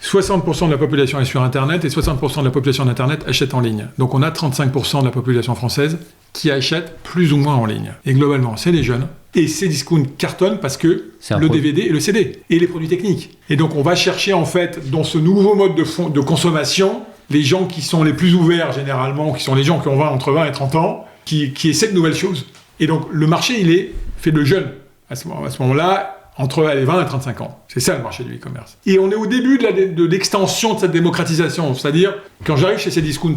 60% de la population est sur Internet et 60% de la population d'Internet achète en ligne. Donc on a 35% de la population française qui achète plus ou moins en ligne. Et globalement, c'est les jeunes. Et Cdiscount cartonne parce que le DVD et le CD et les produits techniques. Et donc on va chercher en fait dans ce nouveau mode de consommation les gens qui sont les plus ouverts généralement, qui sont les gens qui ont entre 20 et 30 ans, qui essaient de nouvelles choses. Et donc le marché il est fait de jeunes à ce moment-là. Entre 20 et 35 ans. C'est ça le marché du e-commerce. Et on est au début de l'extension de cette démocratisation. C'est-à-dire, quand j'arrive chez Cdiscount,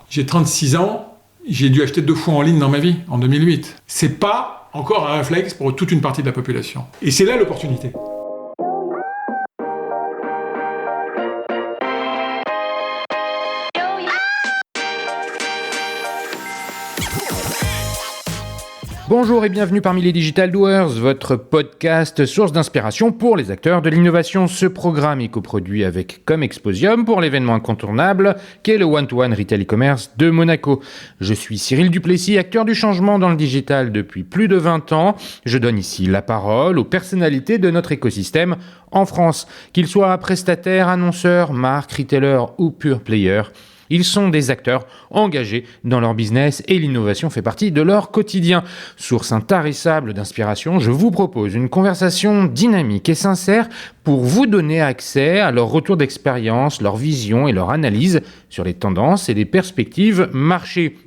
j'ai 36 ans, j'ai dû acheter 2 fois en ligne dans ma vie, en 2008. C'est pas encore un réflexe pour toute une partie de la population. Et c'est là l'opportunité. Bonjour et bienvenue parmi les Digital Doers, votre podcast source d'inspiration pour les acteurs de l'innovation. Ce programme est coproduit avec Comexposium pour l'événement incontournable qu'est le One-to-One Retail e-commerce de Monaco. Je suis Cyril Duplessis, acteur du changement dans le digital depuis plus de 20 ans. Je donne ici la parole aux personnalités de notre écosystème en France, qu'ils soient prestataires, annonceurs, marques, retailers ou pure players. Ils sont des acteurs engagés dans leur business et l'innovation fait partie de leur quotidien. Source intarissable d'inspiration, je vous propose une conversation dynamique et sincère pour vous donner accès à leur retour d'expérience, leur vision et leur analyse sur les tendances et les perspectives marché.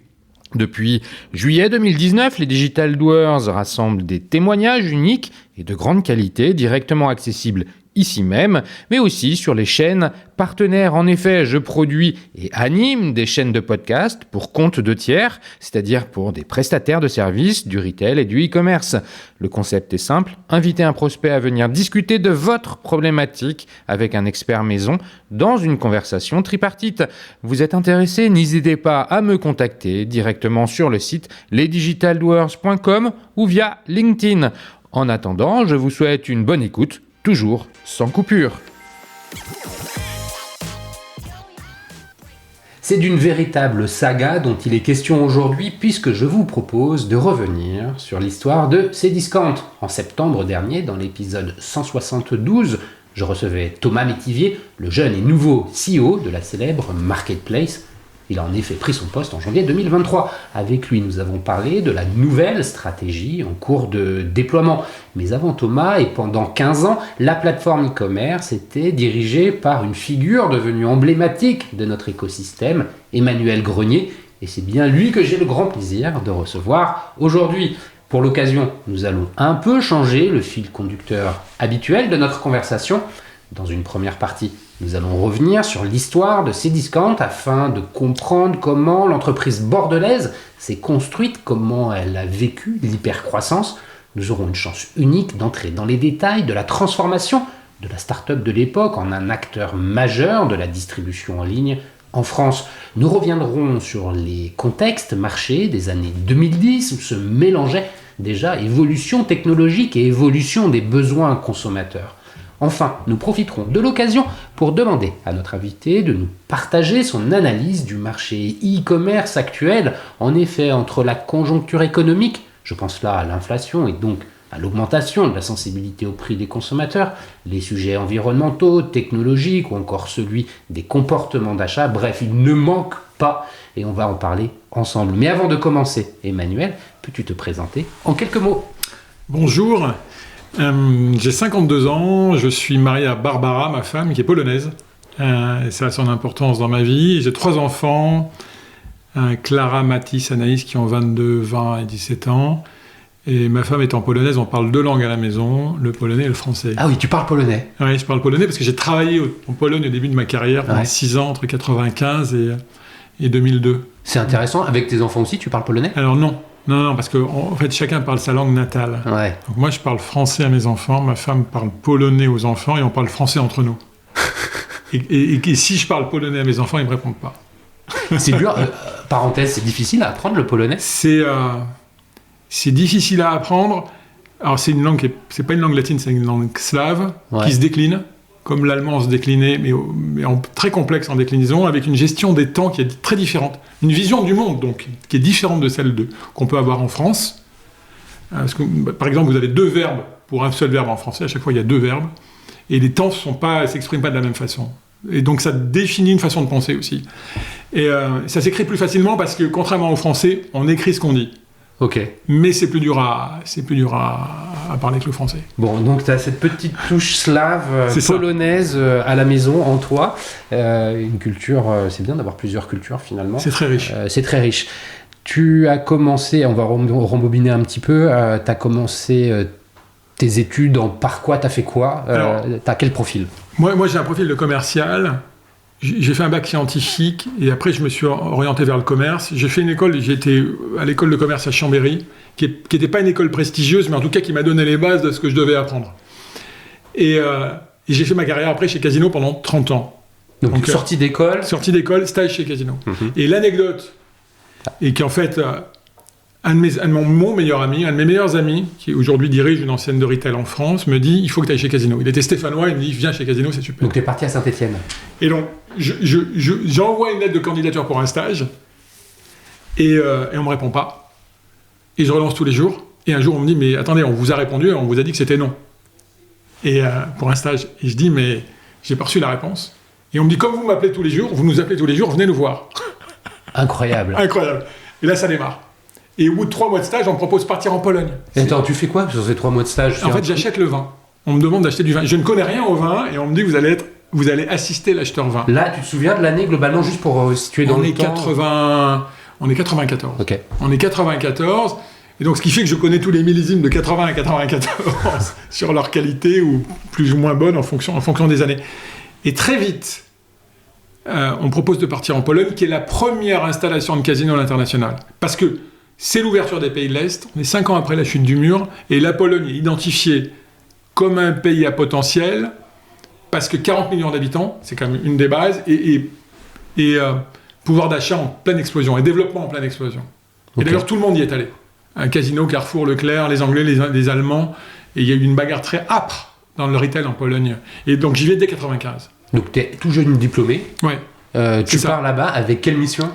Depuis juillet 2019, les Digital Doers rassemblent des témoignages uniques et de grande qualité directement accessibles ici même, mais aussi sur les chaînes partenaires. En effet, je produis et anime des chaînes de podcast pour compte de tiers, c'est-à-dire pour des prestataires de services, du retail et du e-commerce. Le concept est simple, inviter un prospect à venir discuter de votre problématique avec un expert maison dans une conversation tripartite. Vous êtes intéressé? N'hésitez pas à me contacter directement sur le site lesdigitaldoers.com ou via LinkedIn. En attendant, je vous souhaite une bonne écoute, toujours sans coupure. C'est d'une véritable saga dont il est question aujourd'hui puisque je vous propose de revenir sur l'histoire de Cdiscount. En septembre dernier, dans l'épisode 172, je recevais Thomas Métivier, le jeune et nouveau CEO de la célèbre Marketplace. Il a en effet pris son poste en janvier 2023. Avec lui, nous avons parlé de la nouvelle stratégie en cours de déploiement. Mais avant Thomas, et pendant 15 ans, la plateforme e-commerce était dirigée par une figure devenue emblématique de notre écosystème, Emmanuel Grenier. Et c'est bien lui que j'ai le grand plaisir de recevoir aujourd'hui. Pour l'occasion, nous allons un peu changer le fil conducteur habituel de notre conversation. Dans une première partie, nous allons revenir sur l'histoire de Cdiscount afin de comprendre comment l'entreprise bordelaise s'est construite, comment elle a vécu l'hypercroissance. Nous aurons une chance unique d'entrer dans les détails de la transformation de la start-up de l'époque en un acteur majeur de la distribution en ligne en France. Nous reviendrons sur les contextes marchés des années 2010 où se mélangeaient déjà évolution technologique et évolution des besoins consommateurs. Enfin, nous profiterons de l'occasion pour demander à notre invité de nous partager son analyse du marché e-commerce actuel. En effet, entre la conjoncture économique, je pense là à l'inflation et donc à l'augmentation de la sensibilité au prix des consommateurs, les sujets environnementaux, technologiques ou encore celui des comportements d'achat, bref, il ne manque pas et on va en parler ensemble. Mais avant de commencer, Emmanuel, peux-tu te présenter en quelques mots ? Bonjour. J'ai 52 ans, je suis marié à Barbara, ma femme, qui est polonaise. Et ça a son importance dans ma vie. J'ai 3 enfants, Clara, Mathis, Anaïs, qui ont 22, 20 et 17 ans. Et ma femme étant polonaise, on parle 2 langues à la maison, le polonais et le français. Ah oui, tu parles polonais ? Oui, je parle polonais parce que j'ai travaillé en Pologne au début de ma carrière, pendant 6 ans, entre 95 et 2002. C'est intéressant. Avec tes enfants aussi, tu parles polonais ? Alors non, parce qu'en fait, chacun parle sa langue natale. Ouais. Donc moi, je parle français à mes enfants, ma femme parle polonais aux enfants, et on parle français entre nous. et si je parle polonais à mes enfants, ils ne me répondent pas. C'est dur. Parenthèse, c'est difficile à apprendre le polonais ? C'est difficile à apprendre. Alors, c'est pas une langue latine, c'est une langue slave, qui se décline, comme l'allemand se déclinait, mais très complexe en déclinaison, avec une gestion des temps qui est très différente. Une vision du monde, donc, qui est différente de celle qu'on peut avoir en France. Parce que, par exemple, vous avez 2 verbes pour un seul verbe en français. À chaque fois, il y a 2 verbes. Et les temps ne s'expriment pas de la même façon. Et donc ça définit une façon de penser aussi. Et ça s'écrit plus facilement parce que, contrairement au français, on écrit ce qu'on dit. Ok. Mais c'est plus dur à parler que le français. Bon, donc tu as cette petite touche slave, polonaise à la maison, en toi. Une culture, c'est bien d'avoir plusieurs cultures finalement. C'est très riche. C'est très riche. Tu as commencé, on va rembobiner un petit peu, tu as commencé tes études par quoi? Tu as fait quoi? Tu as quel profil? Moi, j'ai un profil de commercial. J'ai fait un bac scientifique et après je me suis orienté vers le commerce. J'ai fait une école, j'étais à l'école de commerce à Chambéry, qui n'était pas une école prestigieuse, mais en tout cas qui m'a donné les bases de ce que je devais apprendre. Et j'ai fait ma carrière après chez Casino pendant 30 ans. Donc sortie d'école, stage chez Casino. Et l'anecdote est qu'en fait, mon meilleur ami, un de mes meilleurs amis, qui aujourd'hui dirige une enseigne de retail en France, me dit « il faut que tu ailles chez Casino ». Il était stéphanois, il me dit « viens chez Casino, c'est super ». Donc tu es parti à Saint-Étienne. Et donc, j'envoie une lettre de candidature pour un stage, et on ne me répond pas. Et je relance tous les jours, et un jour on me dit « mais attendez, on vous a répondu, on vous a dit que c'était non ». Et pour un stage, et je dis « mais j'ai pas reçu la réponse ». Et on me dit « comme vous m'appelez tous les jours, vous nous appelez tous les jours, venez nous voir ». Incroyable. Incroyable. Et là, ça démarre. Et au bout de 3 mois de stage, on me propose de partir en Pologne. Et attends, tu fais quoi sur ces 3 mois de stage? En fait, j'achète le vin. On me demande d'acheter du vin. Je ne connais rien au vin, et on me dit vous allez assister l'acheteur vin. Là, tu te souviens de l'année globalement, juste pour situer dans le temps? On est 94. Ok. On est 94. Et donc, ce qui fait que je connais tous les millésimes de 80 à 94 sur leur qualité, ou plus ou moins bonne en fonction des années. Et très vite, on me propose de partir en Pologne, qui est la première installation de Casino à l'international. Parce que c'est l'ouverture des pays de l'Est. On est 5 ans après la chute du mur. Et la Pologne est identifiée comme un pays à potentiel, parce que 40 millions d'habitants, c'est quand même une des bases, et pouvoir d'achat en pleine explosion, et développement en pleine explosion. Okay. Et d'ailleurs, tout le monde y est allé. Un Casino, Carrefour, Leclerc, les Anglais, les Allemands, et il y a eu une bagarre très âpre dans le retail en Pologne. Et donc j'y vais dès 95. Donc tu es tout jeune diplômé. Ouais. Tu pars là-bas avec quelle mission?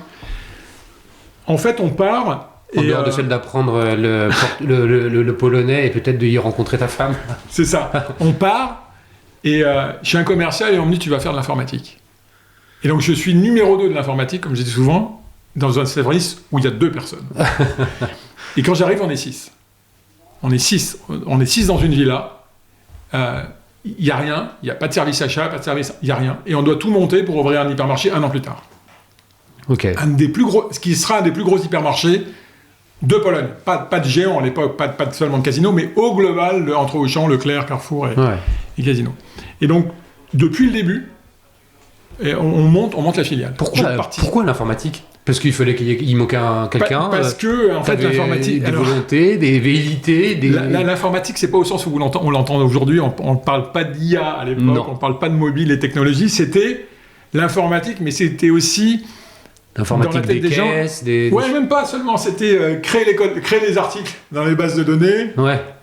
En fait, on part... En dehors de celle d'apprendre le polonais et peut-être de y rencontrer ta femme. C'est ça. On part, et je suis un commercial, et on me dit tu vas faire de l'informatique. Et donc je suis numéro 2 de l'informatique, comme je dis souvent, dans un service où il y a 2 personnes. Et quand j'arrive, on est 6. On est 6 dans une villa. Il n'y a rien, il n'y a pas de service achat, pas de service, il n'y a rien. Et on doit tout monter pour ouvrir un hypermarché 1 an plus tard. Okay. Ce qui sera un des plus gros hypermarchés de Pologne. Pas de géant à l'époque, pas seulement de Casino, mais au global, entre Auchan, Leclerc, Carrefour et Casino. Et donc, depuis le début, on monte la filiale. Pourquoi l'informatique? Parce qu'il fallait qu'il manquait quelqu'un. Parce que, en fait, l'informatique... Des volontés, des velléités... L'informatique, c'est pas au sens où on l'entend aujourd'hui. On ne parle pas d'IA à l'époque, on ne parle pas de mobile et technologie. C'était l'informatique, mais c'était aussi... L'informatique des caisses, Ouais, même pas seulement. C'était créer les articles dans les bases de données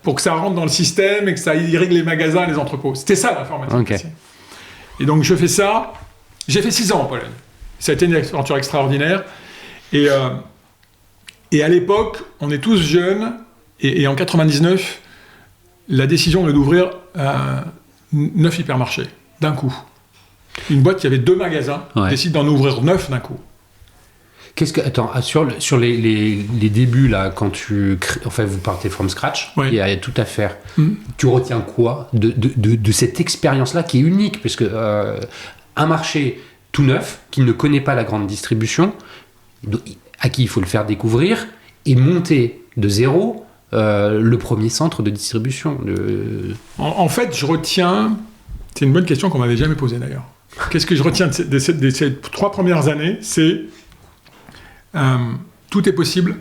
pour que ça rentre dans le système et que ça irrigue les magasins, les entrepôts. C'était ça, l'informatique. Okay. Et donc, je fais ça. J'ai fait 6 ans en Pologne. Ça a été une aventure extraordinaire. Et à l'époque, on est tous jeunes. Et en 99, la décision est d'ouvrir 9 hypermarchés d'un coup. Une boîte qui avait 2 magasins décide d'en ouvrir 9 d'un coup. Attends, sur les débuts, là, quand vous partez from scratch, il y a tout à faire. Tu retiens quoi de cette expérience-là qui est unique? Parce que un marché tout neuf, qui ne connaît pas la grande distribution, à qui il faut le faire découvrir, et monter de zéro le premier centre de distribution. En fait, je retiens... C'est une bonne question qu'on m'avait jamais posée, d'ailleurs. Qu'est-ce que je retiens de ces 3 premières années? C'est... tout est possible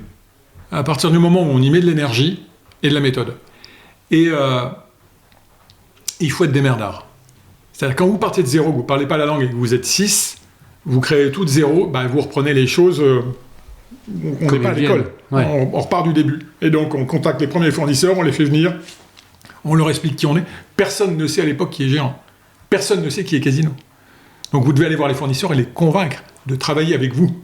à partir du moment où on y met de l'énergie et de la méthode. Et il faut être démerdard. C'est-à-dire quand vous partez de zéro, que vous ne parlez pas la langue et que vous êtes 6, vous créez tout de zéro, vous reprenez les choses, on n'est pas à l'école. On repart du début. Et donc on contacte les premiers fournisseurs, on les fait venir, on leur explique qui on est. Personne ne sait à l'époque qui est Géant. Personne ne sait qui est Casino. Donc vous devez aller voir les fournisseurs et les convaincre de travailler avec vous.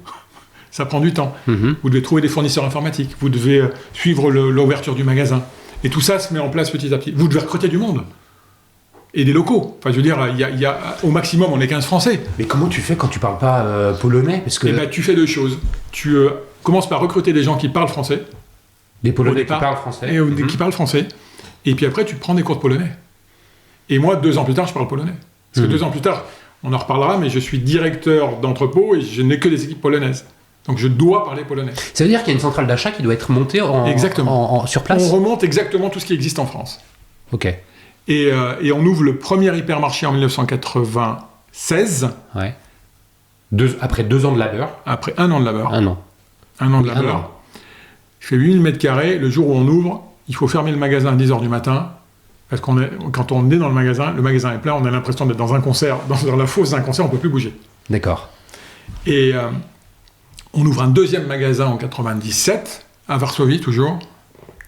Ça prend du temps. Vous devez trouver des fournisseurs informatiques. Vous devez suivre l'ouverture du magasin. Et tout ça se met en place petit à petit. Vous devez recruter du monde. et des locaux. Enfin, je veux dire, au maximum, on est 15 Français. Mais comment tu fais quand tu parles pas polonais? Parce que Eh ben, tu fais deux choses. Tu commences par recruter des gens qui parlent français. des Polonais qui parlent français. Et, qui parlent français. Et puis après, tu prends des cours de polonais. Et moi, 2 ans plus tard, je parle polonais. Parce que 2 ans plus tard, on en reparlera, mais je suis directeur d'entrepôt et je n'ai que des équipes polonaises. Donc je dois parler polonais. Ça veut dire qu'il y a une centrale d'achat qui doit être montée sur place. On remonte exactement tout ce qui existe en France. Ok. Et on ouvre le premier hypermarché en 1996. Ouais. Après 2 ans de labeur. Après 1 an de labeur. 1 an. 1 an de Oui, labeur. 1 an. Je fais 8000 m². Le jour où on ouvre, il faut fermer le magasin à 10h du matin. Parce quand on est dans le magasin est plein, on a l'impression d'être dans un concert, dans la fosse d'un concert, on ne peut plus bouger. D'accord. Et on ouvre un deuxième magasin en 97, à Varsovie toujours.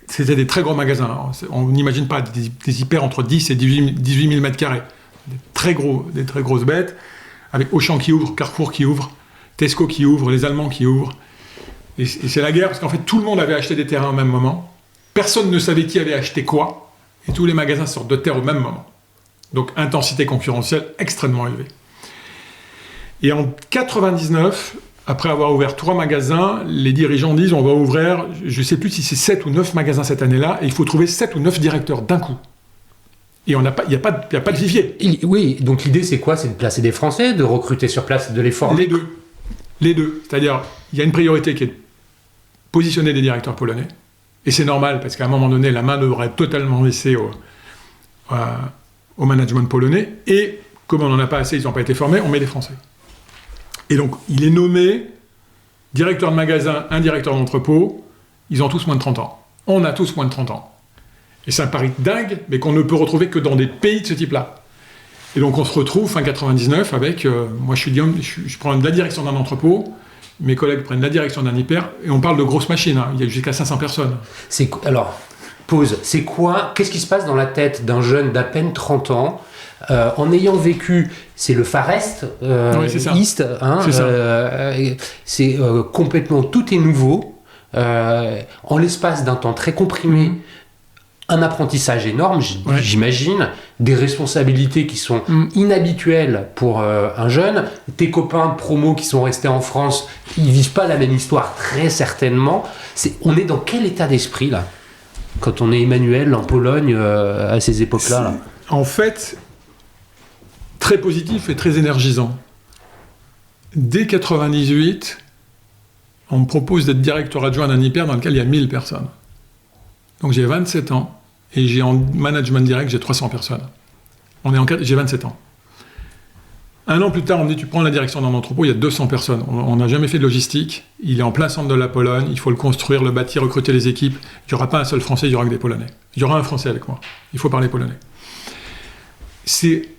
C'était des très gros magasins. Alors, on n'imagine pas des hyper entre 10 et 18 000 m². Des très grosses bêtes, avec Auchan qui ouvre, Carrefour qui ouvre, Tesco qui ouvre, les Allemands qui ouvrent. Et c'est la guerre, parce qu'en fait, tout le monde avait acheté des terrains au même moment. Personne ne savait qui avait acheté quoi. Et tous les magasins sortent de terre au même moment. Donc, intensité concurrentielle extrêmement élevée. Et en 99, après avoir ouvert 3 magasins, les dirigeants disent on va ouvrir, je ne sais plus si c'est 7 ou 9 magasins cette année-là, et il faut trouver 7 ou 9 directeurs d'un coup. Et il n'y a pas de vivier. Oui, donc l'idée c'est quoi? C'est de placer des Français, de recruter sur place, de les former? Les deux. C'est-à-dire, il y a une priorité qui est de positionner des directeurs polonais. Et c'est normal, parce qu'à un moment donné, la main devrait être totalement laissée au management polonais. Et comme on n'en a pas assez, ils n'ont pas été formés, on met des Français. Et donc, il est nommé directeur de magasin, un directeur d'entrepôt. Ils ont tous moins de 30 ans. On a tous moins de 30 ans. Et c'est un pari dingue, mais qu'on ne peut retrouver que dans des pays de ce type-là. Et donc, on se retrouve fin 99 avec... moi, je prends la direction d'un entrepôt. Mes collègues prennent la direction d'un hyper, et on parle de grosses machines, hein. Il y a jusqu'à 500 personnes. Alors, pause, c'est quoi? Qu'est-ce qui se passe dans la tête d'un jeune d'à peine 30 ans en ayant vécu, c'est le Far East, oui, c'est ça. East, hein, c'est complètement, tout est nouveau, en l'espace d'un temps très comprimé, un apprentissage énorme, j'imagine, des responsabilités qui sont inhabituelles pour un jeune. Tes copains de promo qui sont restés en France, ils vivent pas la même histoire, très certainement. On est dans quel état d'esprit, là, quand on est Emmanuel en Pologne à ces époques-là, là? En fait, très positif et très énergisant. Dès 98, on me propose d'être directeur adjoint d'un hyper dans lequel il y a 1000 personnes. Donc j'ai 27 ans. Et j'ai en management direct, j'ai 300 personnes. J'ai 27 ans. 1 an plus tard, on me dit, tu prends la direction d'un entrepôt, il y a 200 personnes. On n'a jamais fait de logistique. Il est en plein centre de la Pologne. Il faut le construire, le bâtir, recruter les équipes. Il n'y aura pas un seul Français, il y aura que des Polonais. Il y aura un Français avec moi. Il faut parler polonais. C'est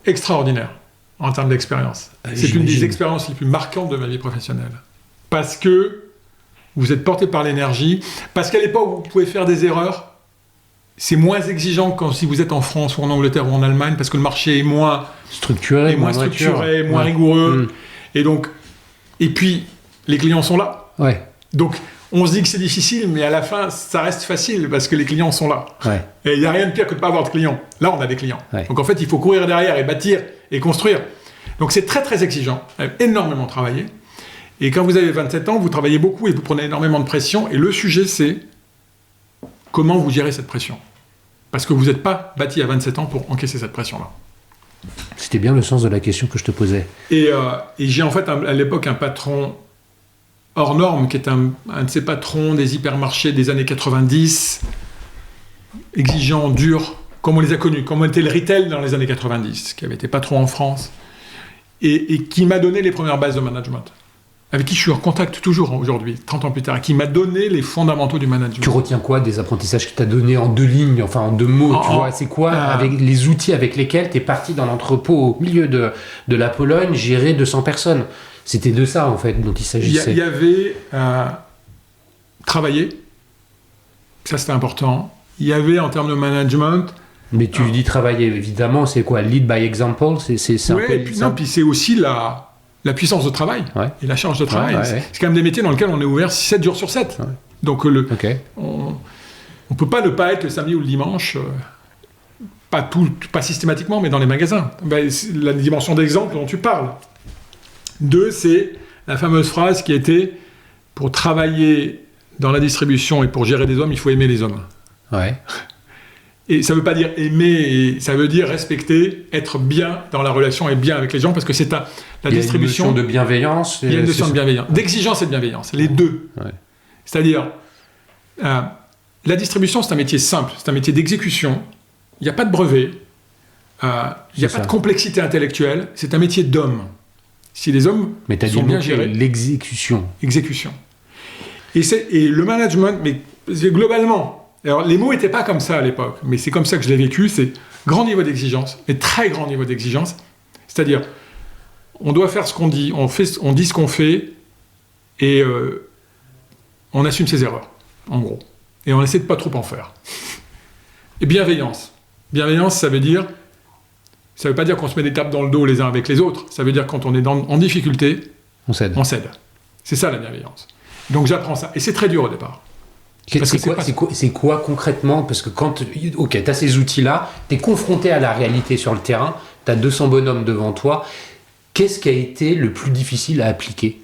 extraordinaire en termes d'expérience. C'est une des expériences les plus marquantes de ma vie professionnelle. Parce que vous êtes porté par l'énergie. Parce qu'à l'époque, vous pouvez faire des erreurs. C'est moins exigeant que si vous êtes en France ou en Angleterre ou en Allemagne, parce que le marché est moins structuré, moins rigoureux. Et puis, les clients sont là. Ouais. Donc, on se dit que c'est difficile, mais à la fin, ça reste facile, parce que les clients sont là. Ouais. Et il n'y a rien de pire que de ne pas avoir de clients. Là, on a des clients. Ouais. Donc, en fait, il faut courir derrière et bâtir et construire. Donc, c'est très, très exigeant. Énormément travaillé. Et quand vous avez 27 ans, vous travaillez beaucoup et vous prenez énormément de pression. Et le sujet, c'est comment vous gérez cette pression. Parce que vous n'êtes pas bâti à 27 ans pour encaisser cette pression-là. C'était bien le sens de la question que je te posais. Et j'ai en fait à l'époque un patron hors norme, qui est un de ces patrons des hypermarchés des années 90, exigeant, dur, comme on les a connus, comme était le retail dans les années 90, qui avait été patron en France, et qui m'a donné les premières bases de management. Avec qui je suis en contact toujours aujourd'hui, 30 ans plus tard, qui m'a donné les fondamentaux du management. Tu retiens quoi des apprentissages qu'il t'a donné en 2 lignes, enfin en 2 mots, tu vois? C'est quoi avec les outils avec lesquels tu es parti dans l'entrepôt au milieu de la Pologne, gérer 200 personnes? C'était de ça, en fait, dont il s'agissait. Il y avait travailler, ça c'était important. Il y avait, en termes de management... Mais tu dis travailler, évidemment, c'est quoi? Lead by example? C'est un peu... puis c'est aussi la puissance de travail et la charge de travail. C'est quand même des métiers dans lesquels on est ouvert 7 jours sur 7. Ouais. Donc on ne peut pas ne pas être le samedi ou le dimanche pas systématiquement, mais dans les magasins. C'est la dimension d'exemple dont tu parles. 2, c'est la fameuse phrase qui était « Pour travailler dans la distribution et pour gérer des hommes, il faut aimer les hommes. » Ouais. Et ça ne veut pas dire aimer, ça veut dire respecter, être bien dans la relation et bien avec les gens, parce que c'est la distribution... Il y a une notion de bienveillance. Il y a une notion de bienveillance, d'exigence et de bienveillance, les deux. Ouais. C'est-à-dire, la distribution, c'est un métier simple, c'est un métier d'exécution. Il n'y a pas de brevet, il n'y a pas de complexité intellectuelle, c'est un métier d'homme. Si les hommes sont bien gérés... l'exécution. Exécution. Et le management, mais globalement... Alors, les mots n'étaient pas comme ça à l'époque, mais c'est comme ça que je l'ai vécu, c'est grand niveau d'exigence, mais très grand niveau d'exigence. C'est-à-dire, on doit faire ce qu'on dit, on dit ce qu'on fait, et on assume ses erreurs, en gros. Et on essaie de pas trop en faire. Et bienveillance. Bienveillance, ça veut pas dire qu'on se met des tapes dans le dos les uns avec les autres, ça veut dire quand on est en difficulté, on cède. C'est ça la bienveillance. Donc j'apprends ça, et c'est très dur au départ. C'est quoi concrètement? Parce que quand tu as ces outils-là, tu es confronté à la réalité sur le terrain, tu as 200 bonhommes devant toi. Qu'est-ce qui a été le plus difficile à appliquer?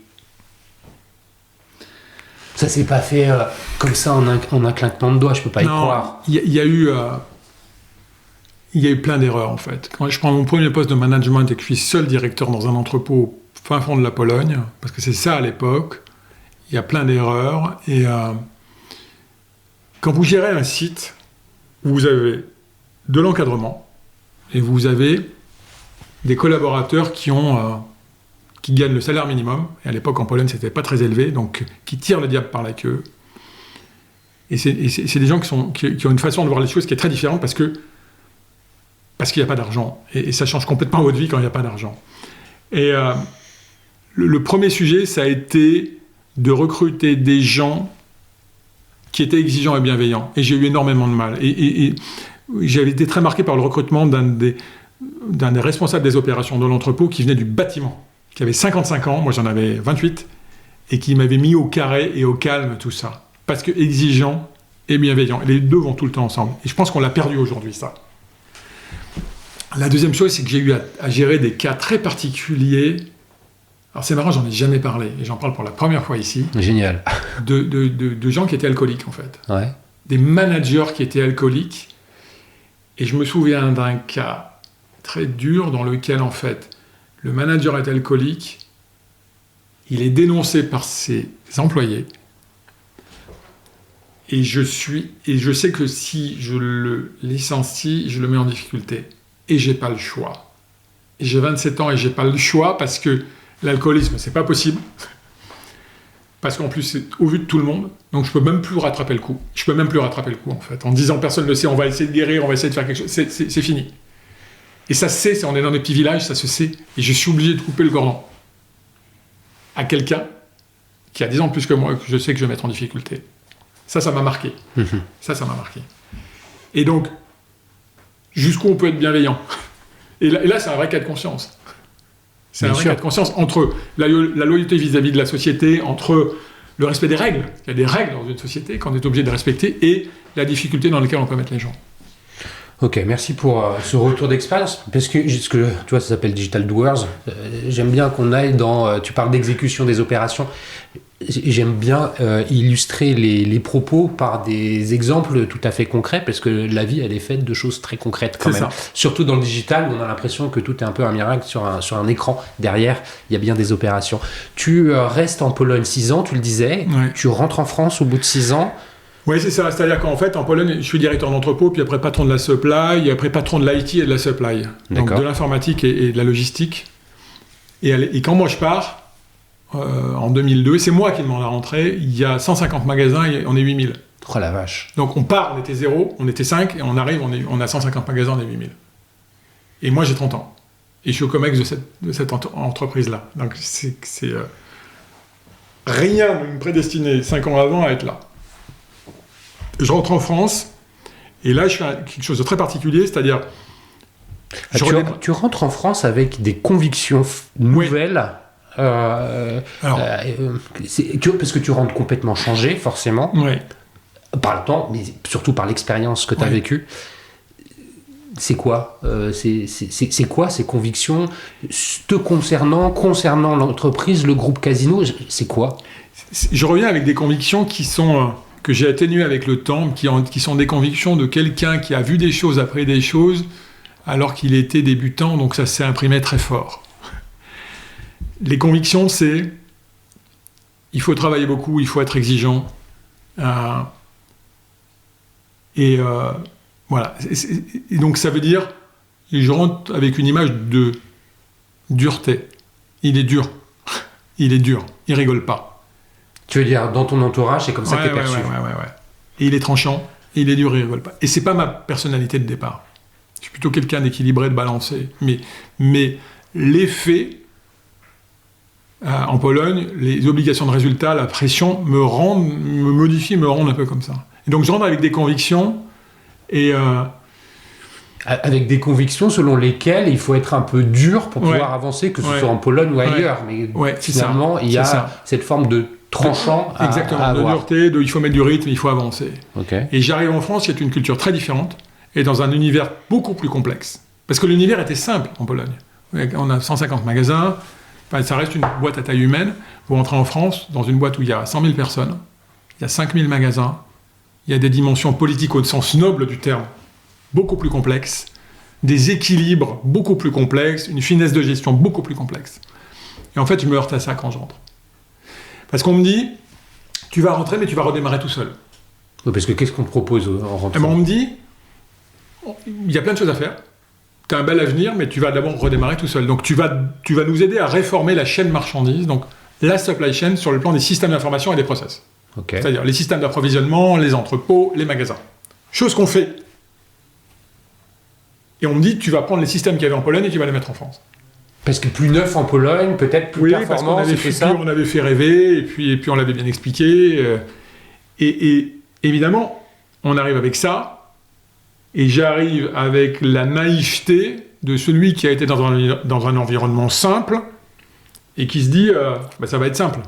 Ça s'est pas fait comme ça en un claquement de doigts, je peux pas y croire. Il y a eu plein d'erreurs en fait. Quand je prends mon premier poste de management et que je suis seul directeur dans un entrepôt au fin fond de la Pologne, parce que c'est ça à l'époque, il y a plein d'erreurs et... Quand vous gérez un site, vous avez de l'encadrement et vous avez des collaborateurs qui gagnent le salaire minimum. Et à l'époque, en Pologne, c'était pas très élevé, donc qui tirent le diable par la queue. Et c'est des gens qui ont une façon de voir les choses qui est très différente parce qu'il n'y a pas d'argent. Et ça change complètement votre vie quand il n'y a pas d'argent. Et le premier sujet, ça a été de recruter des gens qui était exigeant et bienveillant. Et j'ai eu énormément de mal. Et j'avais été très marqué par le recrutement d'un des responsables des opérations de l'entrepôt qui venait du bâtiment, qui avait 55 ans, moi j'en avais 28, et qui m'avait mis au carré et au calme tout ça. Parce que exigeant et bienveillant. Et les deux vont tout le temps ensemble. Et je pense qu'on l'a perdu aujourd'hui, ça. La deuxième chose, c'est que j'ai eu à gérer des cas très particuliers. Alors c'est marrant, j'en ai jamais parlé, et j'en parle pour la première fois ici. Génial. De gens qui étaient alcooliques, en fait. Ouais. Des managers qui étaient alcooliques. Et je me souviens d'un cas très dur dans lequel, en fait, le manager est alcoolique, il est dénoncé par ses employés, et je sais que si je le licencie, je le mets en difficulté. Et j'ai pas le choix. Et j'ai 27 ans et j'ai pas le choix parce que l'alcoolisme, c'est pas possible. Parce qu'en plus, c'est au vu de tout le monde. Donc, je peux même plus rattraper le coup. En fait. En disant, personne ne le sait, on va essayer de guérir, on va essayer de faire quelque chose. C'est fini. Et ça se sait, on est dans des petits villages, ça se sait. Et je suis obligé de couper le cordon à quelqu'un qui a 10 ans de plus que moi, que je sais que je vais mettre en difficulté. Ça m'a marqué. Ça m'a marqué. Et donc, jusqu'où on peut être bienveillant. Et là, c'est un vrai cas de conscience. C'est un vrai cas de conscience entre la loyauté vis-à-vis de la société, entre le respect des règles. Il y a des règles dans une société qu'on est obligé de respecter, et la difficulté dans laquelle on peut mettre les gens. Ok, merci pour ce retour d'expérience, parce que tu vois, ça s'appelle Digital Doers. J'aime bien qu'on aille dans... tu parles d'exécution des opérations. J'aime bien illustrer les propos par des exemples tout à fait concrets, parce que la vie, elle est faite de choses très concrètes quand même. Ça. Surtout dans le digital, où on a l'impression que tout est un peu un miracle sur un écran. Derrière, il y a bien des opérations. Tu restes en Pologne 6 ans, tu le disais. Ouais. Tu rentres en France au bout de 6 ans. Oui, c'est ça. C'est-à-dire qu'en fait, en Pologne, je suis directeur d'entrepôt, puis après patron de la supply, et après patron de l'IT et de la supply. Donc de l'informatique et de la logistique. Et quand moi je pars, en 2002, c'est moi qui demande la rentrée, il y a 150 magasins et on est 8000. Oh la vache. Donc on part, on était 0, on était 5, et on arrive, on a 150 magasins, on est 8000. Et moi j'ai 30 ans. Et je suis au COMEX de cette entreprise-là. Donc c'est rien ne me prédestinait 5 ans avant à être là. Je rentre en France, et là, je fais quelque chose de très particulier, c'est-à-dire... Tu rentres en France avec des convictions nouvelles. Oui. Parce que tu rentres complètement changé, forcément. Oui. Par le temps, mais surtout par l'expérience que tu as vécue. C'est quoi c'est quoi ces convictions te concernant l'entreprise, le groupe Casino? C'est quoi? Je reviens avec des convictions qui sont que j'ai atténuées avec le temps, qui sont des convictions de quelqu'un qui a vu des choses après des choses alors qu'il était débutant, donc ça s'est imprimé très fort. Les convictions, c'est il faut travailler beaucoup, il faut être exigeant. Voilà. Et donc ça veut dire, je rentre avec une image de dureté. Il est dur. Il rigole pas. Tu veux dire, dans ton entourage, c'est comme ça que t'es perçu. Ouais. Et il est tranchant, et il est dur, il rigole pas. Et c'est pas ma personnalité de départ. Je suis plutôt quelqu'un d'équilibré, de balancé. Mais les faits, en Pologne, les obligations de résultat, la pression me modifient, me rendent un peu comme ça. Et donc je rentre avec des convictions, avec des convictions selon lesquelles il faut être un peu dur pour pouvoir avancer, que ce soit en Pologne ou ailleurs. Mais finalement, il y a cette forme de tranchant à avoir. De dureté, il faut mettre du rythme, il faut avancer. Okay. Et j'arrive en France, il y a une culture très différente, et dans un univers beaucoup plus complexe. Parce que l'univers était simple en Pologne. On a 150 magasins, ça reste une boîte à taille humaine. Vous rentrez en France, dans une boîte où il y a 100 000 personnes, il y a 5 000 magasins, il y a des dimensions politiques au sens noble du terme, beaucoup plus complexes, des équilibres beaucoup plus complexes, une finesse de gestion beaucoup plus complexe. Et en fait, je me heurte à ça quand je rentre. Parce qu'on me dit, tu vas rentrer, mais tu vas redémarrer tout seul. Oui, parce que qu'est-ce qu'on te propose en rentrant? On me dit, il y a plein de choses à faire. Tu as un bel avenir, mais tu vas d'abord redémarrer tout seul. Donc tu vas nous aider à réformer la chaîne marchandise, donc la supply chain sur le plan des systèmes d'information et des process. Okay. C'est-à-dire les systèmes d'approvisionnement, les entrepôts, les magasins. Chose qu'on fait. Et on me dit, tu vas prendre les systèmes qu'il y avait en Pologne et tu vas les mettre en France. Parce que plus neuf en Pologne, peut-être plus performant, c'est ça. On avait fait rêver, et puis on l'avait bien expliqué. Et évidemment, on arrive avec ça, et j'arrive avec la naïveté de celui qui a été dans un environnement simple, et qui se dit, ça va être simple.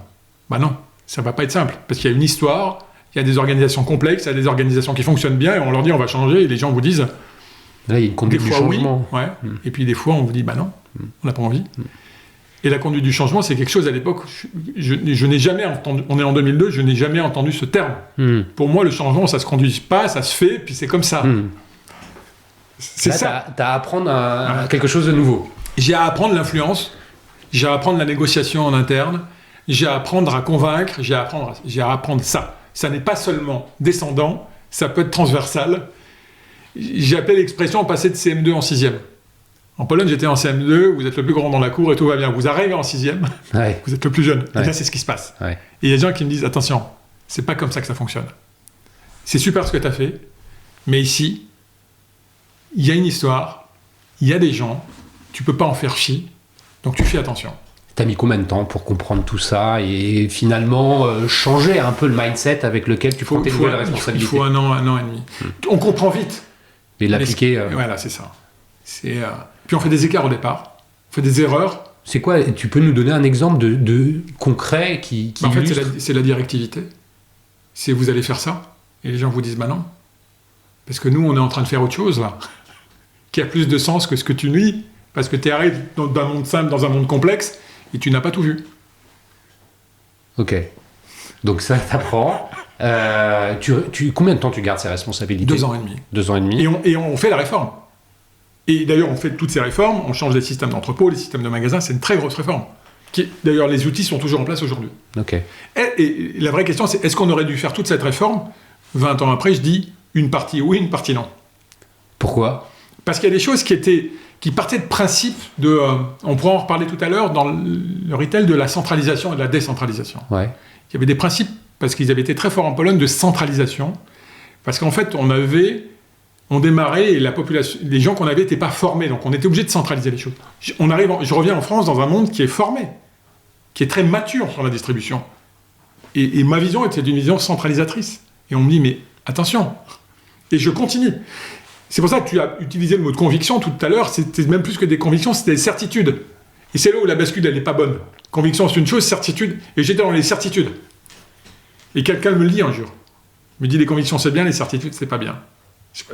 Non, ça va pas être simple, parce qu'il y a une histoire, il y a des organisations complexes, il y a des organisations qui fonctionnent bien, et on leur dit, on va changer, et les gens vous disent... Là, il y a une conduite du changement. Oui, et puis des fois, on vous dit, non, on n'a pas envie. Et la conduite du changement, c'est quelque chose, à l'époque, je n'ai jamais entendu, on est en 2002, je n'ai jamais entendu ce terme. Pour moi, le changement, ça se conduit pas, ça se fait, puis c'est comme ça. C'est là, ça. T'as à apprendre quelque chose de nouveau. J'ai à apprendre l'influence, j'ai à apprendre la négociation en interne, j'ai à apprendre à convaincre, j'ai à apprendre ça. Ça n'est pas seulement descendant, ça peut être transversal. J'appelle l'expression passer de CM2 en 6e. En Pologne, j'étais en CM2, vous êtes le plus grand dans la cour et tout va bien. Vous arrivez en 6e, vous êtes le plus jeune. Et là, c'est ce qui se passe. Et il y a des gens qui me disent, attention, c'est pas comme ça que ça fonctionne. C'est super ce que tu as fait, mais ici, il y a une histoire, il y a des gens, tu peux pas en faire fi, donc tu fais attention. T'as mis combien de temps pour comprendre tout ça et finalement changer un peu le mindset avec lequel tu prends tes nouvelles responsabilités? Il faut un an et demi. On comprend vite. Et l'appliquer... Voilà, c'est ça. Puis on fait des écarts au départ, on fait des erreurs. C'est quoi? Tu peux nous donner un exemple de concret qui en fait, illustre... c'est la directivité. C'est vous allez faire ça, et les gens vous disent non. Parce que nous, on est en train de faire autre chose, là, qui a plus de sens que ce que tu nuis, parce que tu arrives d'un monde simple dans un monde complexe, et tu n'as pas tout vu. Ok. Donc ça, t'apprends. Combien de temps tu gardes ces responsabilités? 2 ans et demi. 2 ans et demi. Et on fait la réforme. Et d'ailleurs, on fait toutes ces réformes, on change les systèmes d'entrepôt, les systèmes de magasins, c'est une très grosse réforme. D'ailleurs, les outils sont toujours en place aujourd'hui. Ok. Et la vraie question, c'est est-ce qu'on aurait dû faire toute cette réforme 20 ans après, je dis une partie oui, une partie non. Pourquoi? Parce qu'il y a des choses qui partaient de principes de... on pourra en reparler tout à l'heure dans le retail de la centralisation et de la décentralisation. Ouais. Il y avait des principes, parce qu'ils avaient été très forts en Pologne, de centralisation. Parce qu'en fait, on démarrait et les gens qu'on avait n'étaient pas formés. Donc on était obligé de centraliser les choses. Je reviens en France dans un monde qui est formé, qui est très mature sur la distribution. Et ma vision était une vision centralisatrice. Et on me dit, mais attention. Et je continue. C'est pour ça que tu as utilisé le mot de conviction tout à l'heure. C'était même plus que des convictions, c'était des certitudes. Et c'est là où la bascule, elle n'est pas bonne. Conviction, c'est une chose, certitude. Et j'étais dans les certitudes. Et quelqu'un me le dit un jour. Il me dit, les convictions, c'est bien, les certitudes, c'est pas bien.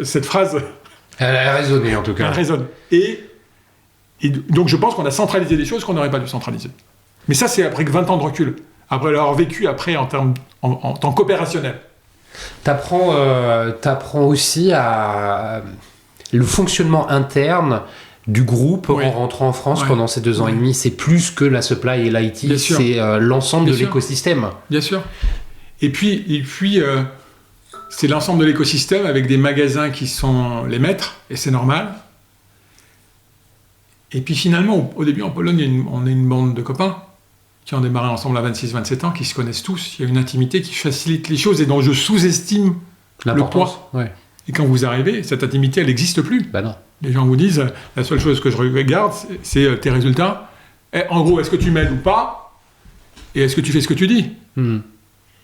Cette phrase... Elle a raisonné, en tout cas. Elle résonne. Et donc, je pense qu'on a centralisé des choses qu'on n'aurait pas dû centraliser. Mais ça, c'est après 20 ans de recul. Après l'avoir vécu en tant qu'opérationnel. T'apprends aussi le fonctionnement interne du groupe en rentrant en France pendant ces 2 ans et demi. C'est plus que la supply et l'IT, c'est l'ensemble de l'écosystème. Bien sûr. Et puis c'est l'ensemble de l'écosystème avec des magasins qui sont les maîtres, et c'est normal. Et puis finalement, au début en Pologne, on est une bande de copains qui ont démarré ensemble à 26-27 ans, qui se connaissent tous. Il y a une intimité qui facilite les choses et dont je sous-estime le poids. Ouais. Et quand vous arrivez, cette intimité, elle n'existe plus. Bah non. Les gens vous disent, la seule chose que je regarde, c'est tes résultats. Et en gros, est-ce que tu m'aides ou pas? Et est-ce que tu fais ce que tu dis?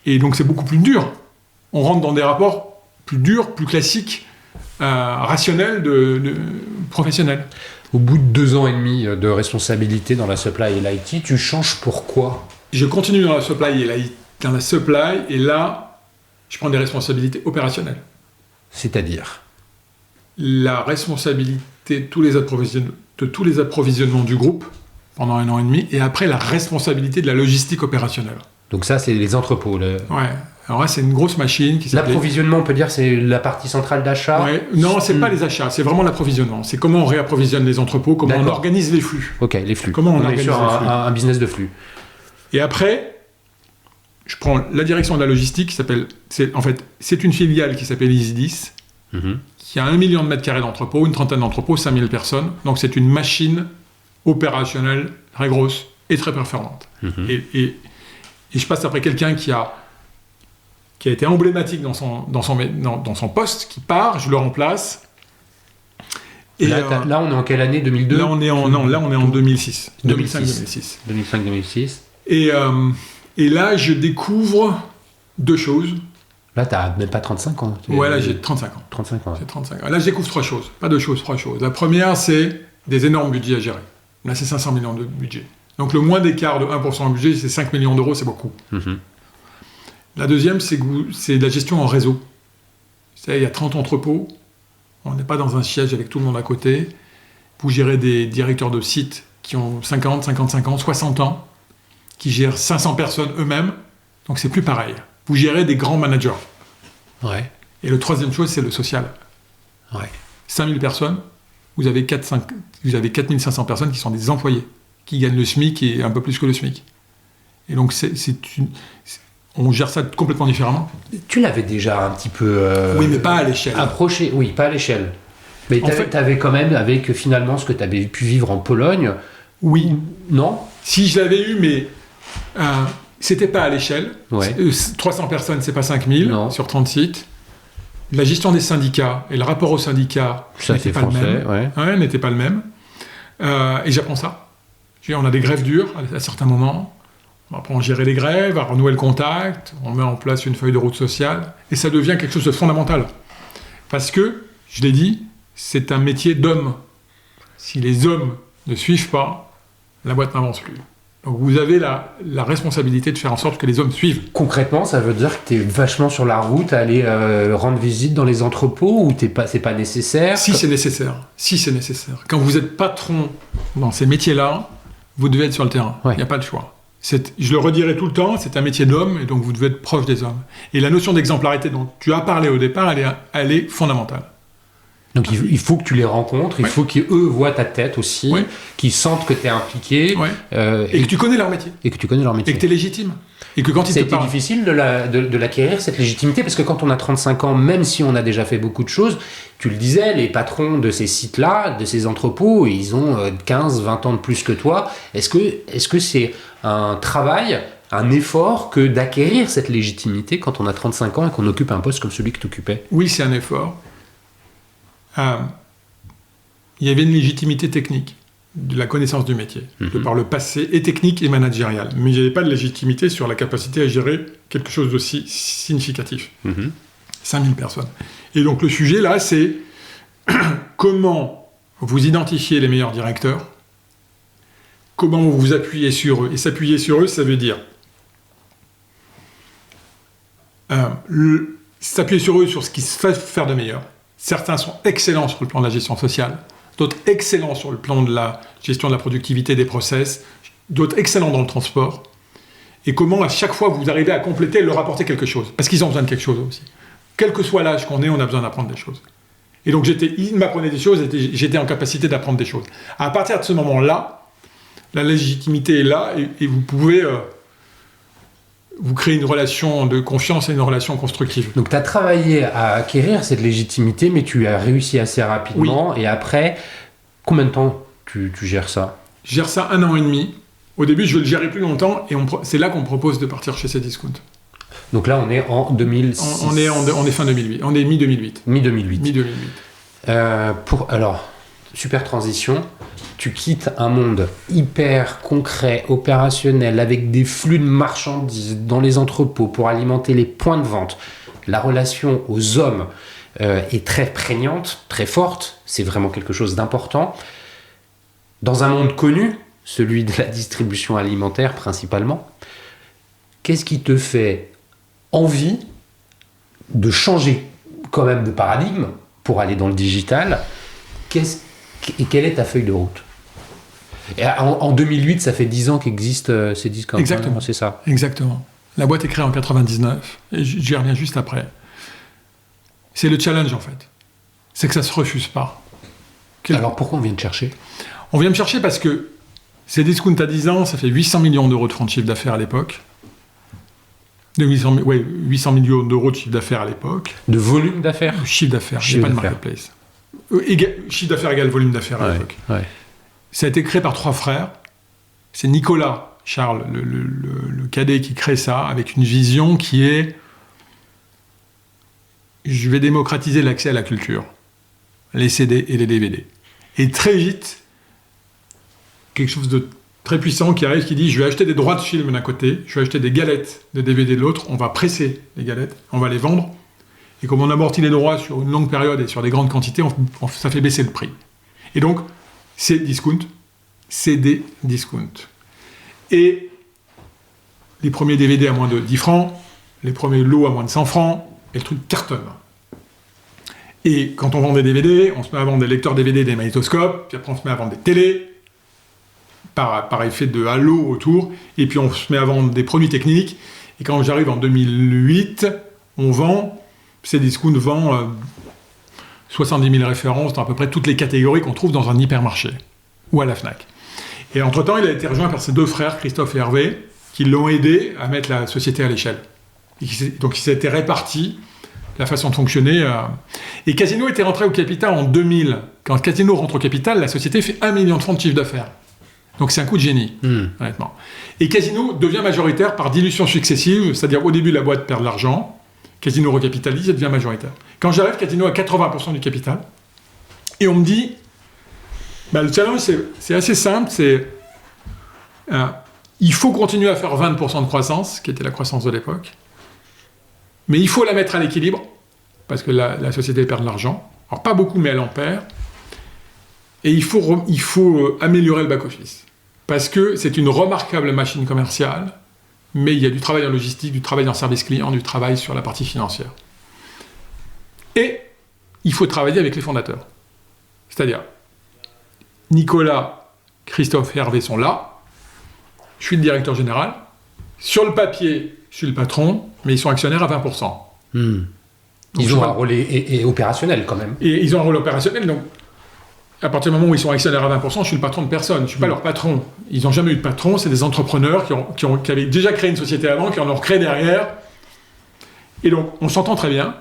Et donc c'est beaucoup plus dur. On rentre dans des rapports plus durs, plus classiques, rationnels, professionnels. Au bout de 2 ans et demi de responsabilité dans la supply et l'IT, tu changes pourquoi? Je continue dans la supply et là, je prends des responsabilités opérationnelles. C'est-à-dire? La responsabilité de tous les approvisionnements du groupe pendant 1 an et demi, et après la responsabilité de la logistique opérationnelle. Donc ça, c'est les entrepôts. Ouais. Alors là, c'est une grosse machine qui s'appelle... L'approvisionnement, on peut dire, c'est la partie centrale d'achat. Ouais. Non, c'est pas les achats, c'est vraiment l'approvisionnement. C'est comment on réapprovisionne les entrepôts, comment on organise les flux. Ok, les flux. Comment on organise est sur les flux. un business de flux. Et après, je prends la direction de la logistique, c'est une filiale qui s'appelle EasyDis, qui a 1 million de mètres carrés d'entrepôts, une trentaine d'entrepôts, 5000 personnes. Donc c'est une machine opérationnelle très grosse et très performante. Et je passe après quelqu'un qui a été emblématique dans son poste, qui part, je le remplace. Et là, on est en quelle année? 2002? Là, on est en 2006. 2005-2006. 2005-2006. Et là, je découvre 2 choses. Là, t'as même pas 35 ans. Ouais, là, j'ai 35 ans. 35 ans. J'ai 35 ans. Là, je découvre 3 choses. Pas 2 choses, 3 choses. La première, c'est des énormes budgets à gérer. Là, c'est 500 millions de budget. Donc, le moins d'écart de 1% en budget, c'est 5 millions d'euros, c'est beaucoup. La deuxième, c'est de la gestion en réseau. Il y a 30 entrepôts. On n'est pas dans un siège avec tout le monde à côté. Vous gérez des directeurs de sites qui ont 50, 55 ans, 60 ans, qui gèrent 500 personnes eux-mêmes. Donc, c'est plus pareil. Vous gérez des grands managers. Ouais. Et le troisième chose, c'est le social. Ouais. 5000 personnes, vous avez 4500 personnes qui sont des employés, qui gagnent le SMIC et un peu plus que le SMIC. Et donc, on gère ça complètement différemment. Tu l'avais déjà un petit peu... oui, mais pas à l'échelle. Approché, oui, pas à l'échelle. Mais t'avais quand même, avec finalement ce que tu avais pu vivre en Pologne... Oui. Non? Si je l'avais eu, mais... c'était pas à l'échelle. Ouais. 300 personnes, c'est pas 5000 sur 30 sites. La gestion des syndicats et le rapport aux syndicats n'était pas le même. N'était pas le même. Et j'apprends ça. On a des grèves dures à certains moments. On apprend à gérer les grèves, à renouer le contact. On met en place une feuille de route sociale. Et ça devient quelque chose de fondamental. Parce que, je l'ai dit, c'est un métier d'homme. Si les hommes ne suivent pas, la boîte n'avance plus. Donc vous avez la responsabilité de faire en sorte que les hommes suivent. Concrètement, ça veut dire que tu es vachement sur la route à aller rendre visite dans les entrepôts ou c'est pas nécessaire? Si c'est nécessaire. Quand vous êtes patron dans ces métiers-là, vous devez être sur le terrain. Il n'y a pas de choix. Je le redirai tout le temps, c'est un métier d'homme et donc vous devez être proche des hommes. Et la notion d'exemplarité dont tu as parlé au départ, elle est fondamentale. Donc il faut que tu les rencontres, il faut qu'eux voient ta tête aussi, qu'ils sentent que tu es impliqué. Et que tu connais leur métier. Et que tu connais leur métier. Et que tu es légitime. Et que quand ils te parlent... C'est difficile de l'acquérir, cette légitimité, parce que quand on a 35 ans, même si on a déjà fait beaucoup de choses, tu le disais, les patrons de ces sites-là, de ces entrepôts, ils ont 15, 20 ans de plus que toi. Est-ce que c'est un travail, un effort que d'acquérir cette légitimité quand on a 35 ans et qu'on occupe un poste comme celui que tu occupais? Oui, c'est un effort. Il y avait une légitimité technique de la connaissance du métier, de par le passé, et technique et managérial. Mais il n'y avait pas de légitimité sur la capacité à gérer quelque chose d'aussi significatif. 5000 personnes. Et donc le sujet là, c'est comment vous identifiez les meilleurs directeurs, comment vous vous appuyez sur eux. Et s'appuyer sur eux, ça veut dire s'appuyer sur eux sur ce qu'ils savent faire de meilleur. Certains sont excellents sur le plan de la gestion sociale, d'autres excellents sur le plan de la gestion de la productivité des process, d'autres excellents dans le transport. Et comment à chaque fois vous arrivez à compléter et leur apporter quelque chose. Parce qu'ils ont besoin de quelque chose aussi. Quel que soit l'âge qu'on est, on a besoin d'apprendre des choses. Et donc ils m'apprenaient des choses, j'étais en capacité d'apprendre des choses. À partir de ce moment-là, la légitimité est là et vous pouvez vous créer une relation de confiance et une relation constructive. Donc tu as travaillé à acquérir cette légitimité, mais tu as réussi assez rapidement. Oui. Et après, combien de temps tu gères ça ? Je gère ça 1 an et demi. Au début, je veux le gérer plus longtemps et c'est là qu'on me propose de partir chez Cdiscount. Donc là, on est en 2006. On est fin 2008. On est mi-2008. Mi-2008. Alors, super transition. Tu quittes un monde hyper concret, opérationnel, avec des flux de marchandises dans les entrepôts pour alimenter les points de vente. La relation aux hommes est très prégnante, très forte. C'est vraiment quelque chose d'important. Dans un monde connu, celui de la distribution alimentaire principalement, qu'est-ce qui te fait envie de changer quand même de paradigme pour aller dans le digital ? Et quelle est ta feuille de route ? Et en 2008, ça fait 10 ans qu'existe Cdiscount. Exactement, c'est ça. Exactement. La boîte est créée en 99, et j'y reviens juste après. C'est le challenge, en fait. C'est que ça ne se refuse pas. Alors pourquoi on vient te chercher ? On vient me chercher parce que Cdiscount à 10 ans, ça fait 800 millions d'euros de francs de chiffre d'affaires à l'époque. 800 millions d'euros de chiffre d'affaires à l'époque. De volume d'affaires ? Chiffre d'affaires, il n'y a pas de marketplace. Chiffre d'affaires égale volume d'affaires à l'époque. Ouais. Ça a été créé par 3 frères. C'est Nicolas, Charles, le cadet qui crée ça, avec une vision qui est je vais démocratiser l'accès à la culture, les CD et les DVD. Et très vite, quelque chose de très puissant qui arrive, qui dit je vais acheter des droits de film d'un côté, je vais acheter des galettes de DVD de l'autre, on va presser les galettes, on va les vendre, et comme on amortit les droits sur une longue période et sur des grandes quantités, ça fait baisser le prix. Et donc, Cdiscount, Cdiscount. Et les premiers DVD à moins de 10 francs, les premiers lots à moins de 100 francs, et le truc cartonne. Et quand on vend des DVD, on se met à vendre des lecteurs DVD, des magnétoscopes, puis après on se met à vendre des télés, par effet de halo autour, et puis on se met à vendre des produits techniques, et quand j'arrive en 2008, Cdiscount vend 70 000 références dans à peu près toutes les catégories qu'on trouve dans un hypermarché, ou à la Fnac. Et entre-temps, il a été rejoint par ses 2 frères, Christophe et Hervé, qui l'ont aidé à mettre la société à l'échelle. Donc il s'était réparti la façon de fonctionner. Et Casino était rentré au capital en 2000. Quand Casino rentre au capital, la société fait 1 million de francs de chiffre d'affaires. Donc c'est un coup de génie, honnêtement. Et Casino devient majoritaire par dilution successive, c'est-à-dire au début la boîte perd de l'argent, Casino recapitalise et devient majoritaire. Quand j'arrive, Casino a 80% du capital, et on me dit, le challenge c'est assez simple, il faut continuer à faire 20% de croissance, qui était la croissance de l'époque, mais il faut la mettre à l'équilibre, parce que la société perd de l'argent, alors pas beaucoup, mais elle en perd, et il faut améliorer le back-office. Parce que c'est une remarquable machine commerciale, mais il y a du travail en logistique, du travail en service client, du travail sur la partie financière. Et il faut travailler avec les fondateurs. C'est-à-dire, Nicolas, Christophe et Hervé sont là, je suis le directeur général, sur le papier, je suis le patron, mais ils sont actionnaires à 20%. Ils ont un rôle et opérationnel quand même. Et ils ont un rôle opérationnel, donc à partir du moment où ils sont actionnaires à 20%, je suis le patron de personne, je ne suis pas leur patron. Ils n'ont jamais eu de patron, c'est des entrepreneurs qui avaient déjà créé une société avant, qui en ont recréé derrière. Et donc, on s'entend très bien.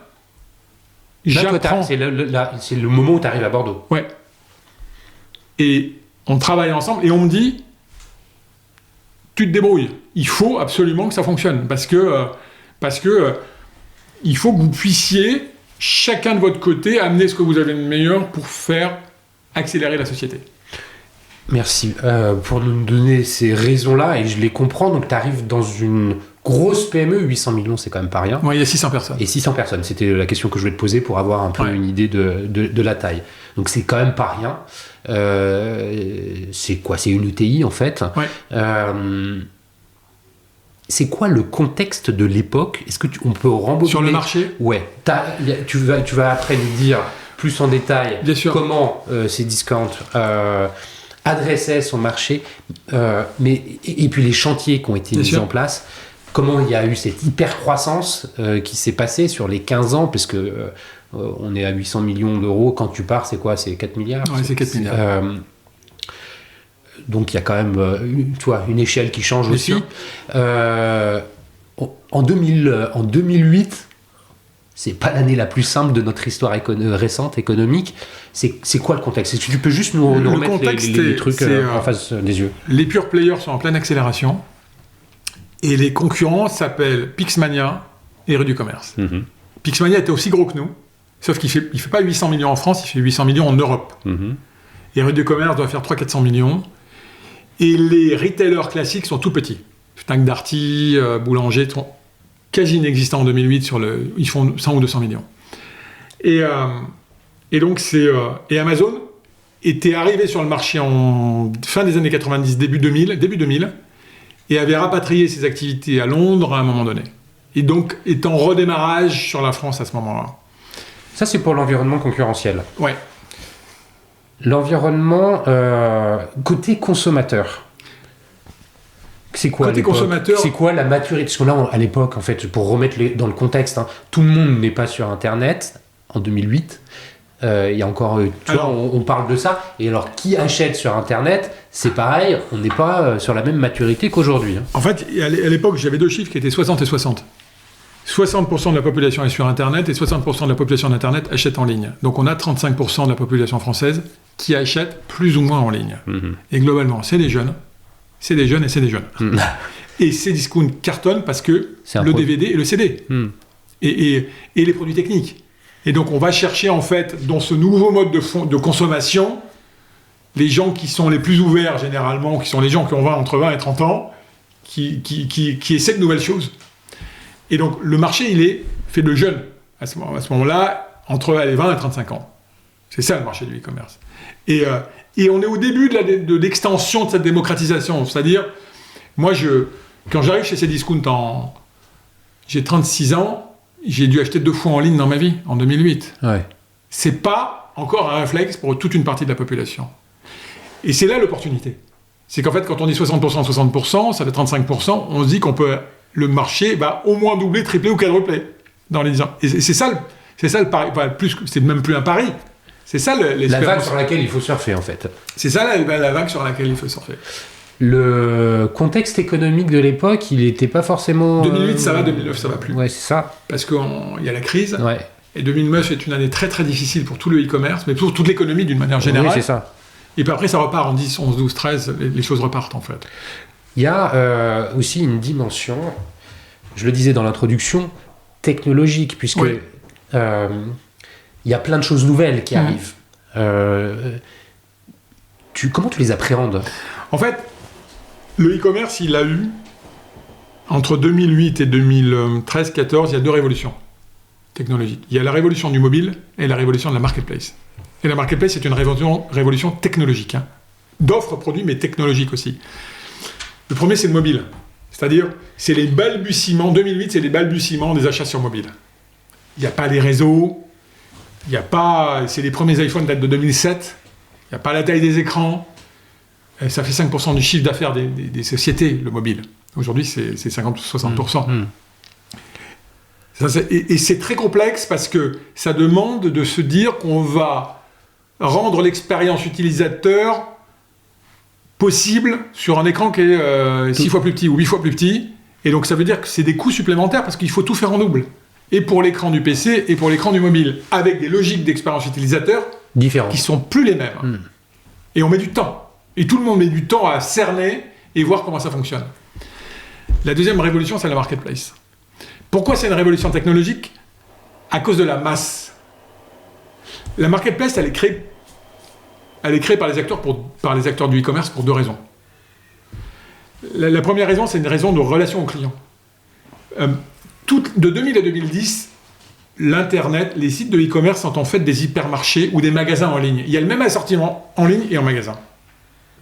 C'est le moment où tu arrives à Bordeaux. Ouais. Et on travaille ensemble, et on me dit, tu te débrouilles. Il faut absolument que ça fonctionne, parce que il faut que vous puissiez, chacun de votre côté, amener ce que vous avez de meilleur pour faire accélérer la société. Merci pour nous donner ces raisons-là, et je les comprends. Donc, tu arrives dans une grosse PME, 800 millions, c'est quand même pas rien. Oui, il y a 600 personnes. Et 600 personnes, c'était la question que je voulais te poser pour avoir un peu une idée de la taille. Donc, c'est quand même pas rien. C'est quoi ? C'est une UTI, en fait. Ouais. C'est quoi le contexte de l'époque ? Est-ce qu'on peut rembobiner ? Sur le marché ? Ouais. Tu vas après nous dire plus en détail Bien sûr. comment Cdiscount adressait son marché, et puis les chantiers qui ont été Bien mis sûr. en place, comment il y a eu cette hyper-croissance qui s'est passée sur les 15 ans, parce que on est à 800 millions d'euros. Quand tu pars, c'est quoi? C'est 4 milliards? Ouais, c'est 4 milliards. Donc il y a quand même une échelle qui change Bien aussi. sûr. En 2008, c'est pas l'année la plus simple de notre histoire récente économique. C'est quoi le contexte? Est-ce que tu peux juste nous remettre contexte, les trucs c'est, en face des yeux? Les pure players sont en pleine accélération et les concurrents s'appellent Pixmania et Rue du Commerce. Mhm. Pixmania était aussi gros que nous, sauf qu'il fait pas 800 millions en France, il fait 800 millions en Europe. Mhm. Et Rue du Commerce doit faire 300-400 millions. Et les retailers classiques sont tout petits. Fnac Darty, Boulanger sont quasi inexistants en 2008, ils font 100 ou 200 millions. Et donc et Amazon était arrivé sur le marché en fin des années 90, début 2000, et avait rapatrié ses activités à Londres à un moment donné. Et donc est en redémarrage sur la France à ce moment-là. Ça, c'est pour l'environnement concurrentiel. Ouais. L'environnement côté consommateur. C'est quoi Côté consommateur, c'est quoi la maturité? Parce que là, à l'époque, en fait, pour remettre dans le contexte, tout le monde n'est pas sur Internet en 2008. Il y a encore, on parle de ça. Et alors, qui achète sur Internet? C'est pareil, on n'est pas sur la même maturité qu'aujourd'hui. En fait, à l'époque, j'avais deux chiffres qui étaient 60 et 60. 60% de la population est sur Internet et 60% de la population d'Internet achète en ligne. Donc on a 35% de la population française qui achète plus ou moins en ligne. Mhm. Et globalement, c'est des jeunes. C'est des jeunes et c'est des jeunes. Mhm. Et Cdiscount cartonne parce que C'est un le produit. DVD et le CD. Mhm. Et les produits techniques. Et donc on va chercher en fait dans ce nouveau mode de consommation les gens qui sont les plus ouverts généralement, qui sont les gens qui ont entre 20 et 30 ans, qui essaient de nouvelles choses. Et donc le marché il est fait de jeunes à ce moment-là, entre 20 et 35 ans. C'est ça le marché du e-commerce. Et on est au début de l'extension de cette démocratisation. C'est-à-dire, moi, quand j'arrive chez Cdiscount, j'ai 36 ans, j'ai dû acheter 2 fois en ligne dans ma vie, en 2008. Ouais. C'est pas encore un réflexe pour toute une partie de la population. Et c'est là l'opportunité. C'est qu'en fait, quand on dit 60%, ça fait 35%, on se dit le marché va au moins doubler, tripler ou quadrupler dans les 10 ans. Et c'est ça le pari. Enfin, c'est même plus un pari. C'est ça la vague sur laquelle il faut surfer, en fait. C'est ça la vague sur laquelle il faut surfer. Le contexte économique de l'époque, il n'était pas forcément... 2008, ça va, 2009, ça va plus. Ouais, c'est ça. Parce qu'il y a la crise. Ouais. Et 2009 est une année très très difficile pour tout le e-commerce, mais pour toute l'économie d'une manière générale. Oui, c'est ça. Et puis après, ça repart en 10, 11, 12, 13, les choses repartent en fait. Il y a aussi une dimension, je le disais dans l'introduction, technologique, puisque Oui. il y a plein de choses nouvelles qui arrivent. Comment tu les appréhendes? En fait, le e-commerce, il a eu, entre 2008 et 2013-14, il y a 2 révolutions technologiques. Il y a la révolution du mobile et la révolution de la marketplace. Et la marketplace, c'est une révolution technologique, d'offres produits, mais technologique aussi. Le premier, c'est le mobile. C'est-à-dire, c'est les balbutiements, 2008, c'est les balbutiements des achats sur mobile. Il n'y a pas les réseaux, c'est les premiers iPhones datent de 2007, il n'y a pas la taille des écrans, et ça fait 5% du chiffre d'affaires des sociétés, le mobile. Aujourd'hui, c'est 50-60%. Et c'est très complexe parce que ça demande de se dire qu'on va rendre l'expérience utilisateur possible sur un écran qui est 6 fois plus petit ou 8 fois plus petit. Et donc ça veut dire que c'est des coûts supplémentaires parce qu'il faut tout faire en double. Et pour l'écran du PC et pour l'écran du mobile. Avec des logiques d'expérience utilisateur différents qui sont plus les mêmes. Et on met du temps. Et tout le monde met du temps à cerner et voir comment ça fonctionne. La deuxième révolution, c'est la marketplace. Pourquoi c'est une révolution technologique? À cause de la masse. La marketplace, elle est créée par les acteurs du e-commerce pour 2 raisons. La première raison, c'est une raison de relation au client. De 2000 à 2010, l'Internet, les sites de e-commerce sont en fait des hypermarchés ou des magasins en ligne. Il y a le même assortiment en ligne et en magasin.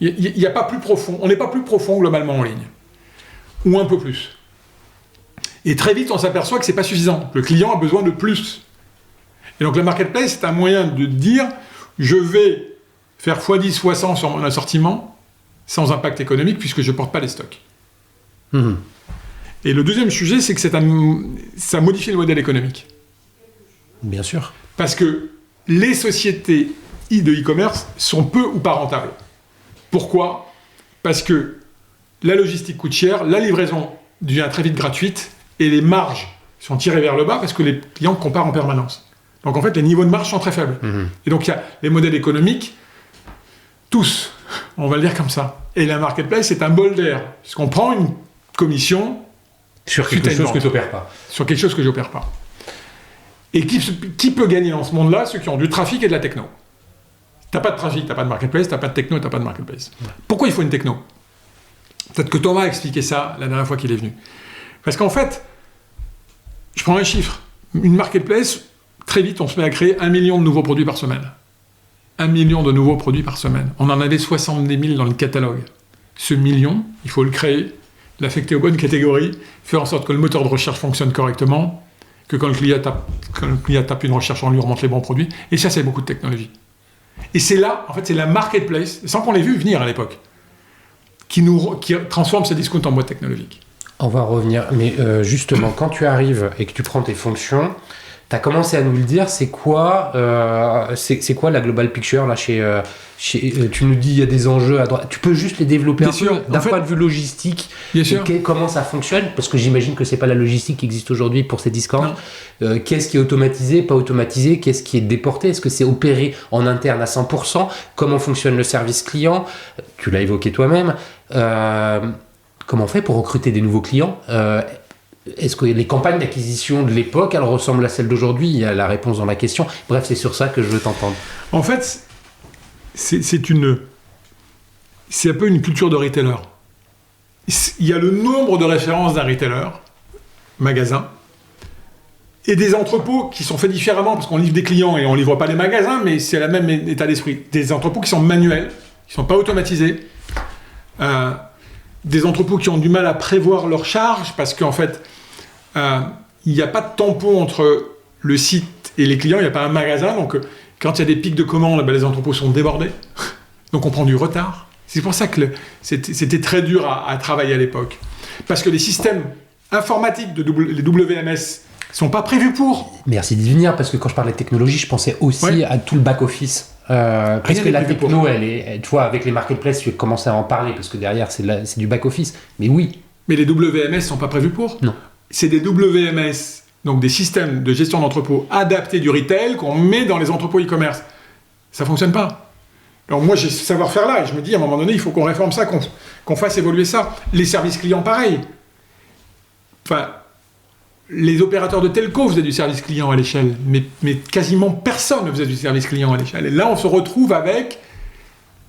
Il n'y a pas plus profond. On n'est pas plus profond globalement en ligne. Ou un peu plus. Et très vite, on s'aperçoit que ce n'est pas suffisant. Le client a besoin de plus. Et donc la marketplace, c'est un moyen de dire, je vais faire x10, x100 sur mon assortiment, sans impact économique, puisque je ne porte pas les stocks. Et le deuxième sujet, c'est que ça modifie le modèle économique. Bien sûr. Parce que les sociétés de e-commerce sont peu ou pas rentables. Pourquoi ? Parce que la logistique coûte cher, la livraison devient très vite gratuite, et les marges sont tirées vers le bas parce que les clients comparent en permanence. Donc en fait, les niveaux de marge sont très faibles. Et donc il y a les modèles économiques, tous, on va le dire comme ça. Et la marketplace, c'est un bol d'air, puisqu'on prend une commission sur quelque chose que tu n'opères pas. Sur quelque chose que je n'opère pas. Et qui peut gagner dans ce monde-là ? Ceux qui ont du trafic et de la techno. T'as pas de trafic, t'as pas de marketplace, t'as pas de techno, t'as pas de marketplace. Pourquoi il faut une techno ? Peut-être que Thomas a expliqué ça la dernière fois qu'il est venu. Parce qu'en fait, je prends un chiffre. Une marketplace, très vite, on se met à créer 1 million de nouveaux produits par semaine. 1 million de nouveaux produits par semaine. On en avait 70 000 dans le catalogue. Ce million, il faut le créer, l'affecter aux bonnes catégories, faire en sorte que le moteur de recherche fonctionne correctement, que quand le client tape une recherche, on lui remonte les bons produits. Et ça, c'est beaucoup de technologie. Et c'est là, en fait, c'est la marketplace, sans qu'on l'ait vu venir à l'époque, qui transforme ces discounts en boîte technologique. On va revenir, mais justement, quand tu arrives et que tu prends tes fonctions, tu as commencé à nous le dire, c'est quoi la global picture là, tu nous dis il y a des enjeux à droite. Tu peux juste les développer bien sûr, peu d'un point de vue logistique. Bien sûr. Comment ça fonctionne ? Parce que j'imagine que c'est pas la logistique qui existe aujourd'hui pour ces discounts. Qu'est-ce qui est automatisé, pas automatisé ? Qu'est-ce qui est déporté ? Est-ce que c'est opéré en interne à 100% ? Comment fonctionne le service client ? Tu l'as évoqué toi-même. Comment on fait pour recruter des nouveaux clients ? Est-ce que les campagnes d'acquisition de l'époque, elles ressemblent à celles d'aujourd'hui ? Il y a la réponse dans la question. Bref, c'est sur ça que je veux t'entendre. En fait, c'est un peu une culture de retailer. Il y a le nombre de références d'un retailer, magasin, et des entrepôts qui sont faits différemment, parce qu'on livre des clients et on ne livre pas les magasins, mais c'est le même état d'esprit. Des entrepôts qui sont manuels, qui ne sont pas automatisés, des entrepôts qui ont du mal à prévoir leurs charges, parce qu'en fait, il n'y a pas de tampon entre le site et les clients, il n'y a pas un magasin, donc quand il y a des pics de commandes, les entrepôts sont débordés, donc on prend du retard. C'est pour ça que c'était très dur à travailler à l'époque. Parce que les systèmes informatiques, les WMS, ne sont pas prévus pour. Merci d'y venir, parce que quand je parlais de technologie, je pensais aussi à tout le back-office. Parce que la techno, tu vois, avec les marketplaces, tu as commencé à en parler, parce que derrière, c'est du back-office. Mais oui. Mais les WMS ne sont pas prévus pour ? Non. C'est des WMS, donc des systèmes de gestion d'entrepôt adaptés du retail qu'on met dans les entrepôts e-commerce. Ça ne fonctionne pas. Alors moi, j'ai ce savoir-faire-là, et je me dis, à un moment donné, il faut qu'on réforme ça, qu'on fasse évoluer ça. Les services clients, pareil. Enfin, les opérateurs de telco faisaient du service client à l'échelle, mais quasiment personne ne faisait du service client à l'échelle. Et là, on se retrouve avec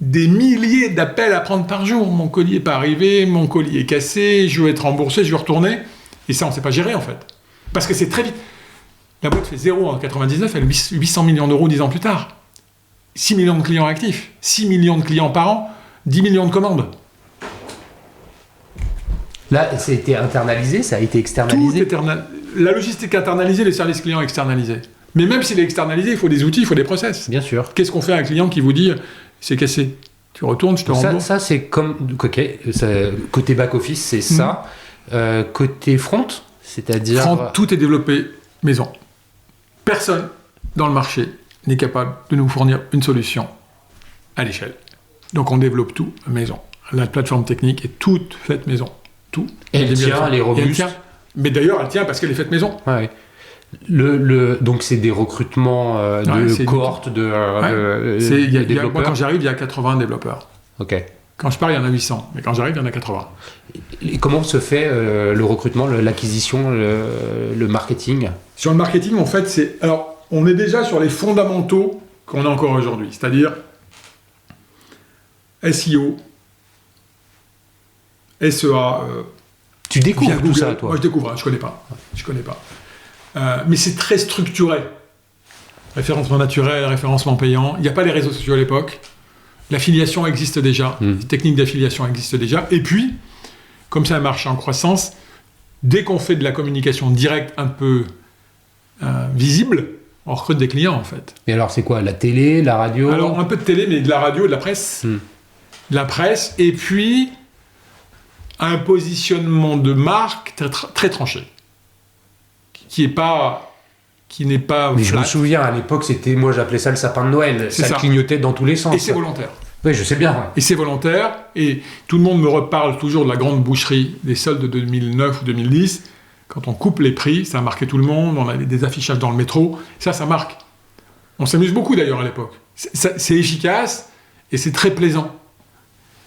des milliers d'appels à prendre par jour. Mon colis n'est pas arrivé, mon colis est cassé, je veux être remboursé, je veux retourner. Et ça, on ne sait pas gérer, en fait. Parce que c'est très vite. La boîte fait 0 en 99, elle a 800 millions d'euros 10 ans plus tard. 6 millions de clients actifs, 6 millions de clients par an, 10 millions de commandes. Là, ça a été internalisé, ça a été externalisé. La logistique internalisée, les services clients externalisés. Mais même s'il est externalisé, il faut des outils, il faut des process. Bien sûr. Qu'est-ce qu'on fait à un client qui vous dit « c'est cassé ». Tu retournes, je te rembourse. Ça, c'est comme... Ok, côté back-office, c'est ça. Côté front, c'est-à-dire... Front, tout est développé maison. Personne dans le marché n'est capable de nous fournir une solution à l'échelle. Donc on développe tout maison. La plateforme technique est toute faite maison. Tout. Et elle tient, elle est robuste. Mais d'ailleurs, elle tient parce qu'elle est faite maison. Ouais. Donc c'est des recrutements de cohortes de développeurs. Moi, quand j'arrive, il y a 80 développeurs. Ok. Quand je pars, il y en a 800. Mais quand j'arrive, il y en a 80. Et comment se fait le recrutement, l'acquisition, le marketing ? Sur le marketing, en fait, alors, on est déjà sur les fondamentaux qu'on a encore aujourd'hui. C'est-à-dire SEO, SEA. Tu découvres tout ça, toi ? Moi, je découvre, je connais pas. Mais c'est très structuré. Référencement naturel, référencement payant. Il n'y a pas les réseaux sociaux à l'époque. L'affiliation existe déjà. Les techniques d'affiliation existent déjà. Et puis, comme ça marche en croissance, dès qu'on fait de la communication directe un peu visible, on recrute des clients en fait. Et alors c'est quoi? La télé, la radio? Alors un peu de télé, mais de la radio, de la presse. De la presse, et puis un positionnement de marque très, très tranché, qui n'est pas Mais je flat. me souviens, à l'époque, moi j'appelais ça le sapin de Noël. C'est ça. Clignotait dans tous les sens. Et c'est volontaire. Oui, je sais bien. Et c'est volontaire, et tout le monde me reparle toujours de la grande boucherie des soldes de 2009 ou 2010. Quand on coupe les prix, ça a marqué tout le monde, on avait des affichages dans le métro, ça marque. On s'amuse beaucoup d'ailleurs à l'époque. C'est efficace, et c'est très plaisant.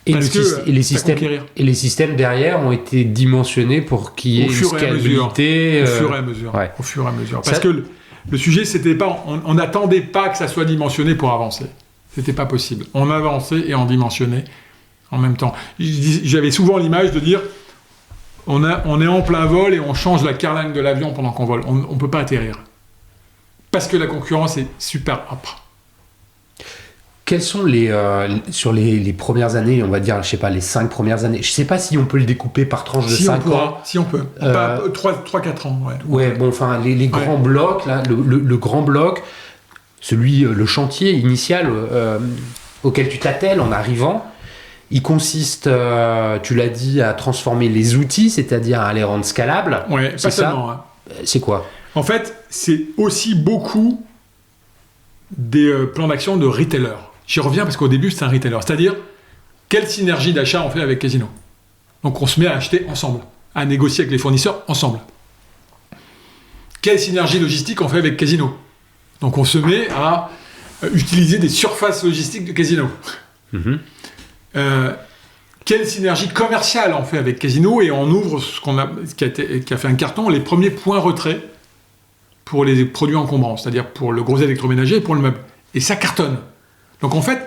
Et les systèmes derrière ont été dimensionnés pour qu'il y ait une scalabilité. Au fur et à mesure. Ouais. Au fur et à mesure. Parce que le sujet, c'était pas... On n'attendait pas que ça soit dimensionné pour avancer. C'était pas possible. On avançait et on dimensionnait en même temps. J'avais souvent l'image de dire on est en plein vol et on change la carlingue de l'avion pendant qu'on vole. On ne peut pas atterrir. Parce que la concurrence est super âpre. Quelles sont sur les premières années, on va dire, je sais pas, les 5 premières années, je sais pas si on peut le découper par tranche de 5 ans. Si on peut. Pas 3-4 ans, ouais. Ouais, bon, enfin, les grands blocs, là, le grand bloc, le chantier initial auquel tu t'attelles en arrivant, il consiste, tu l'as dit, à transformer les outils, c'est-à-dire à les rendre scalables. Ouais, c'est pas seulement. Hein. C'est quoi? En fait, c'est aussi beaucoup des plans d'action de retailers. J'y reviens parce qu'au début, c'est un retailer. C'est-à-dire, quelle synergie d'achat on fait avec Casino? Donc, on se met à acheter ensemble, à négocier avec les fournisseurs ensemble. Quelle synergie logistique on fait avec Casino? Donc, on se met à utiliser des surfaces logistiques de Casino. Quelle synergie commerciale on fait avec Casino? Et on ouvre qui a fait un carton, les premiers points retrait pour les produits encombrants, c'est-à-dire pour le gros électroménager et pour le meuble. Et ça cartonne. Donc en fait,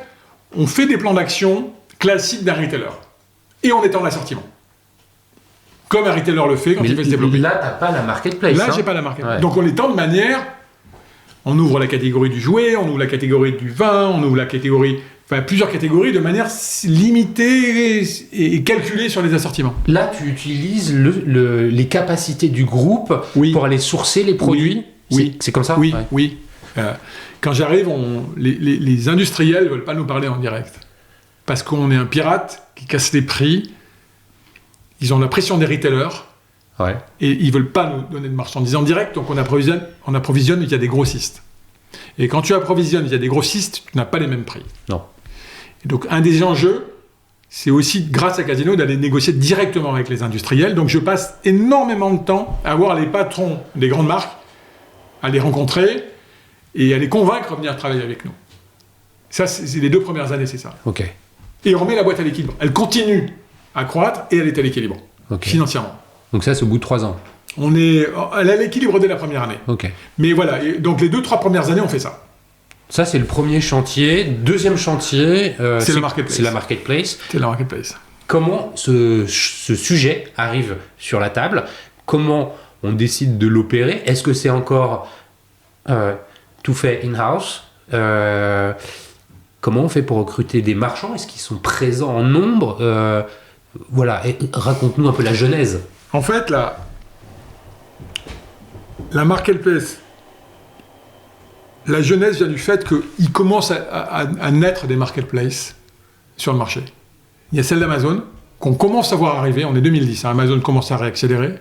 on fait des plans d'action classiques d'un retailer. Et on est en assortiment. Comme un retailer le fait quand il veut se développer. Là, tu n'as pas la marketplace. Là, j'ai pas la marketplace. Ouais. Donc on étend de manière... On ouvre la catégorie du jouet, on ouvre la catégorie du vin, on ouvre la catégorie... Enfin, plusieurs catégories de manière limitée et calculée sur les assortiments. Là, tu utilises les capacités du groupe pour aller sourcer les produits. Oui. C'est comme ça? Oui, ouais. Oui. Quand j'arrive, les industriels ne veulent pas nous parler en direct. Parce qu'on est un pirate qui casse les prix. Ils ont la pression des retailers. Ouais. Et ils ne veulent pas nous donner de marchandises en direct. Donc on approvisionne via des grossistes. Et quand tu approvisionnes via des grossistes, tu n'as pas les mêmes prix. Non. Et donc un des enjeux, c'est aussi, grâce à Casino, d'aller négocier directement avec les industriels. Donc je passe énormément de temps à voir les patrons des grandes marques, à les rencontrer et à les convaincre de venir travailler avec nous. Ça, c'est les 2 premières années, c'est ça. Ok. Et on met la boîte à l'équilibre. Elle continue à croître et elle est à l'équilibre, financièrement. Donc ça, c'est au bout de 3 ans. Elle a l'équilibre dès la première année. Ok. Mais voilà, et donc les 2-3 premières années, on fait ça. Ça, c'est le premier chantier. Deuxième chantier, c'est la marketplace. C'est la marketplace. C'est la marketplace. Comment ce sujet arrive sur la table? Comment on décide de l'opérer? Est-ce que c'est encore tout fait in-house? Comment on fait pour recruter des marchands? Est-ce qu'ils sont présents en nombre? Voilà, raconte-nous un peu la genèse. En fait, la marketplace, la genèse vient du fait qu'il commence à naître des marketplaces sur le marché. Il y a celle d'Amazon, qu'on commence à voir arriver, on est 2010, Amazon commence à réaccélérer.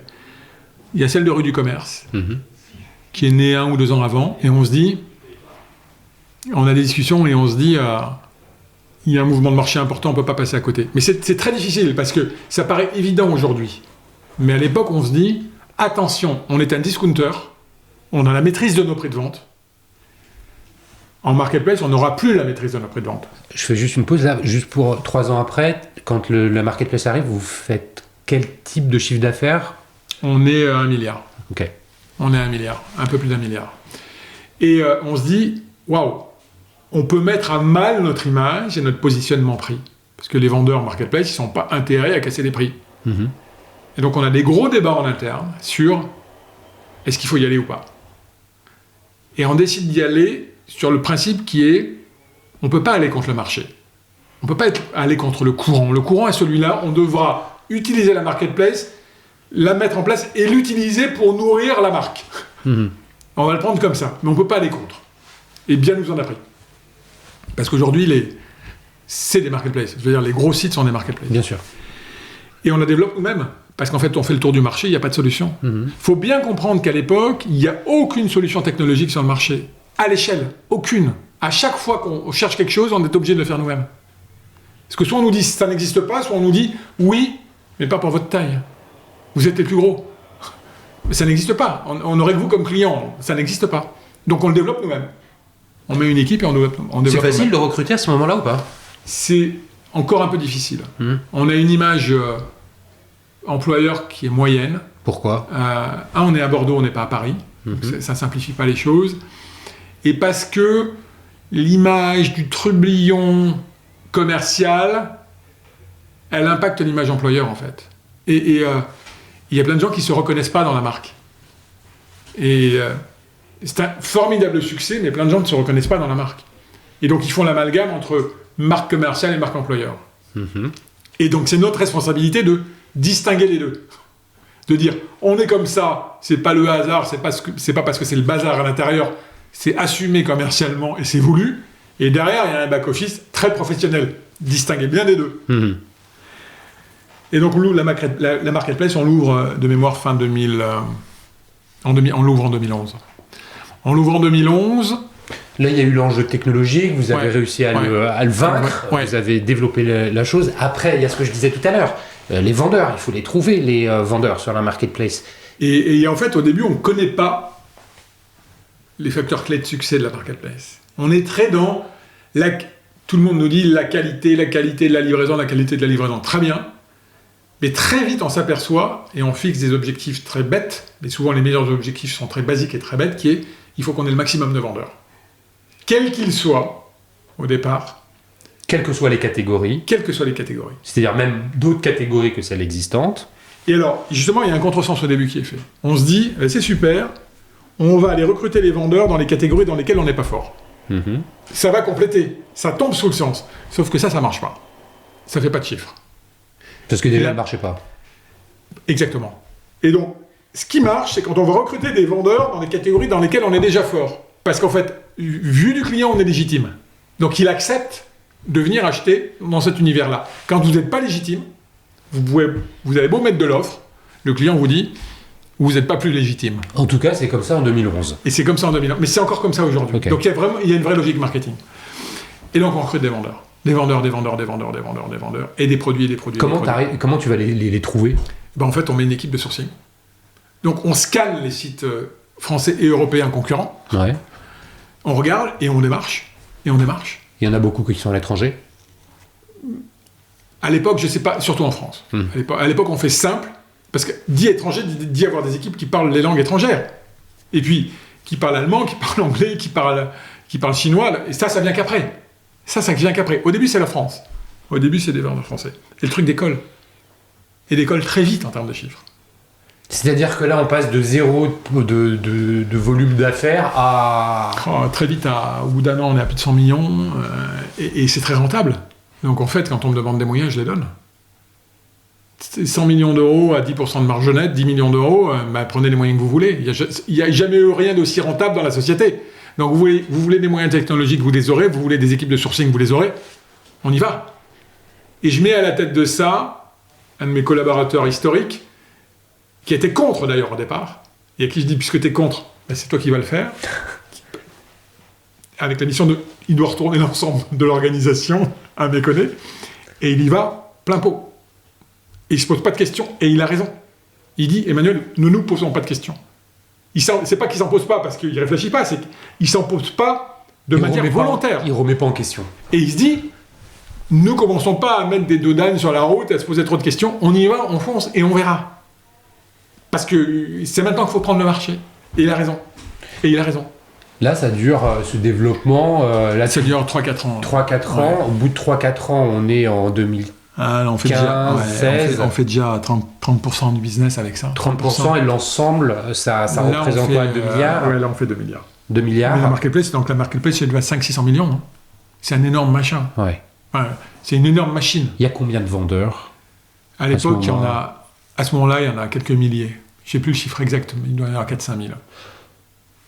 Il y a celle de Rue du Commerce, qui est née 1 ou 2 ans avant, et on se dit, on a des discussions et on se dit, il y a un mouvement de marché important, on ne peut pas passer à côté. Mais c'est très difficile, parce que ça paraît évident aujourd'hui. Mais à l'époque, on se dit, attention, on est un discounter, on a la maîtrise de nos prix de vente. En marketplace, on n'aura plus la maîtrise de nos prix de vente. Je fais juste une pause là, juste pour 3 ans après, quand la marketplace arrive, vous faites quel type de chiffre d'affaires? On est à 1 milliard. Ok. On est à 1 milliard, un peu plus d'1 milliard. Et on se dit, waouh, on peut mettre à mal notre image et notre positionnement prix. Parce que les vendeurs marketplace, ils ne sont pas intéressés à casser les prix. Et donc on a des gros débats en interne sur est-ce qu'il faut y aller ou pas. Et on décide d'y aller sur le principe qui est, on ne peut pas aller contre le marché. On ne peut pas aller contre le courant. Le courant est celui-là, on devra utiliser la marketplace, la mettre en place et l'utiliser pour nourrir la marque. On va le prendre comme ça, mais on ne peut pas aller contre. Et bien nous en a pris. Parce qu'aujourd'hui, c'est des marketplaces. Je veux dire, les gros sites sont des marketplaces. Bien sûr. Et on la développe nous-mêmes. Parce qu'en fait, on fait le tour du marché, il n'y a pas de solution. Il faut bien comprendre qu'à l'époque, il n'y a aucune solution technologique sur le marché. À l'échelle, aucune. À chaque fois qu'on cherche quelque chose, on est obligé de le faire nous-mêmes. Parce que soit on nous dit ça n'existe pas, soit on nous dit oui, mais pas pour votre taille. Vous êtes les plus gros. Mais ça n'existe pas. On aurait que vous comme client. Ça n'existe pas. Donc on le développe nous-mêmes. On met une équipe et on développe C'est facile nous-mêmes. de recruter à ce moment-là ou pas? C'est encore un peu difficile. On a une image employeur qui est moyenne. Pourquoi? On est à Bordeaux, on n'est pas à Paris. Donc ça simplifie pas les choses. Et parce que l'image du trublion commercial, elle impacte l'image employeur en fait. Et il y a plein de gens qui ne se reconnaissent pas dans la marque. Et c'est un formidable succès, mais plein de gens ne se reconnaissent pas dans la marque. Et donc ils font l'amalgame entre marque commerciale et marque employeur. Et donc c'est notre responsabilité de distinguer les deux. De dire, on est comme ça, c'est pas le hasard, c'est pas parce que c'est le bazar à l'intérieur, c'est assumé commercialement et c'est voulu. Et derrière, il y a un back-office très professionnel. Distinguer bien les deux. Et donc, la marketplace, on l'ouvre de mémoire fin 2000. On l'ouvre en 2011. On l'ouvre en 2011. Là, il y a eu l'enjeu technologique, vous avez réussi à le vaincre, Ouais. vous avez développé la chose. Après, il y a ce que je disais tout à l'heure, les vendeurs, il faut les trouver, les vendeurs sur la marketplace. Et en fait, au début, on ne connaît pas les facteurs clés de succès de la marketplace. On est très dans... Tout le monde nous dit la qualité de la livraison, très bien. Mais très vite, on s'aperçoit, et on fixe des objectifs très bêtes, mais souvent les meilleurs objectifs sont très basiques et très bêtes, qui est, il faut qu'on ait le maximum de vendeurs. Quels qu'ils soient, au départ. Quelles que soient les catégories. Quelles que soient les catégories. C'est-à-dire même d'autres catégories que celles existantes. Et alors, justement, il y a un contresens au début qui est fait. On se dit, c'est super, on va aller recruter les vendeurs dans les catégories dans lesquelles on n'est pas fort. Ça va compléter, ça tombe sous le sens. Sauf que ça marche pas. Ça fait pas de chiffres. Parce que déjà, ça ne marchait pas. Exactement. Et donc, ce qui marche, c'est quand on va recruter des vendeurs dans des catégories dans lesquelles on est déjà fort. Parce qu'en fait, vu du client, on est légitime. Donc, il accepte de venir acheter dans cet univers-là. Quand vous n'êtes pas légitime, vous avez beau mettre de l'offre, le client vous dit, vous n'êtes pas plus légitime. En tout cas, c'est comme ça en 2011. Et c'est comme ça en 2011. Mais c'est encore comme ça aujourd'hui. Okay. Donc, il y a une vraie logique marketing. Et donc, on recrute des vendeurs. Des vendeurs, et des produits. Comment tu vas les trouver? En fait, on met une équipe de sourcing. Donc, on scanne les sites français et européens concurrents. Ouais. On regarde et on démarche. Il y en a beaucoup qui sont à l'étranger? À l'époque, je ne sais pas, surtout en France. À l'époque, on fait simple, parce que dit étranger, dit avoir des équipes qui parlent les langues étrangères. Et puis, qui parlent allemand, qui parlent anglais, qui parlent chinois. Et ça vient qu'après. Ça vient qu'après. Au début, c'est la France. Au début, c'est des vendeurs français. Et le truc décolle. Et décolle très vite en termes de chiffres. C'est-à-dire que là, on passe de zéro de volume d'affaires à... Très vite, au bout d'un an, on est à plus de 100 millions. Et c'est très rentable. Donc en fait, quand on me demande des moyens, je les donne. 100 millions d'euros à 10% de marge nette, 10 millions d'euros, prenez les moyens que vous voulez. Il n'y a jamais eu rien d'aussi rentable dans la société. Donc vous voulez des moyens technologiques, vous les aurez. Vous voulez des équipes de sourcing, vous les aurez. On y va. Et je mets à la tête de ça un de mes collaborateurs historiques, qui était contre d'ailleurs au départ, et à qui je dis, puisque tu es contre, c'est toi qui vas le faire. Avec la mission il doit retourner l'ensemble de l'organisation à méconner, et il y va plein pot. Et il ne se pose pas de questions, et il a raison. Il dit, Emmanuel, ne nous posons pas de questions. C'est pas qu'il s'en pose pas parce qu'il réfléchit pas, c'est qu'il s'en pose pas de manière volontaire. Il remet pas en question. Et il se dit, ne commençons pas à mettre des dos d'âne sur la route, à se poser trop de questions, on y va, on fonce et on verra. Parce que c'est maintenant qu'il faut prendre le marché. Et il a raison. Là, ça dure, ce développement... ça dure 3-4 ans. 3-4 ans. Ouais. Au bout de 3-4 ans, on est en 2015, on fait déjà 30% du business avec ça. 30% et l'ensemble, ça représente quoi, 2 milliards? Ouais, là, on fait 2 milliards. 2 milliards. Mais la marketplace, elle va à 500-600 millions. Hein. C'est un énorme machin. Ouais. C'est une énorme machine. Il y a combien de vendeurs? À l'époque, à ce moment-là, il y en a quelques milliers. Je ne sais plus le chiffre exact, mais il doit y en avoir 4-5 000.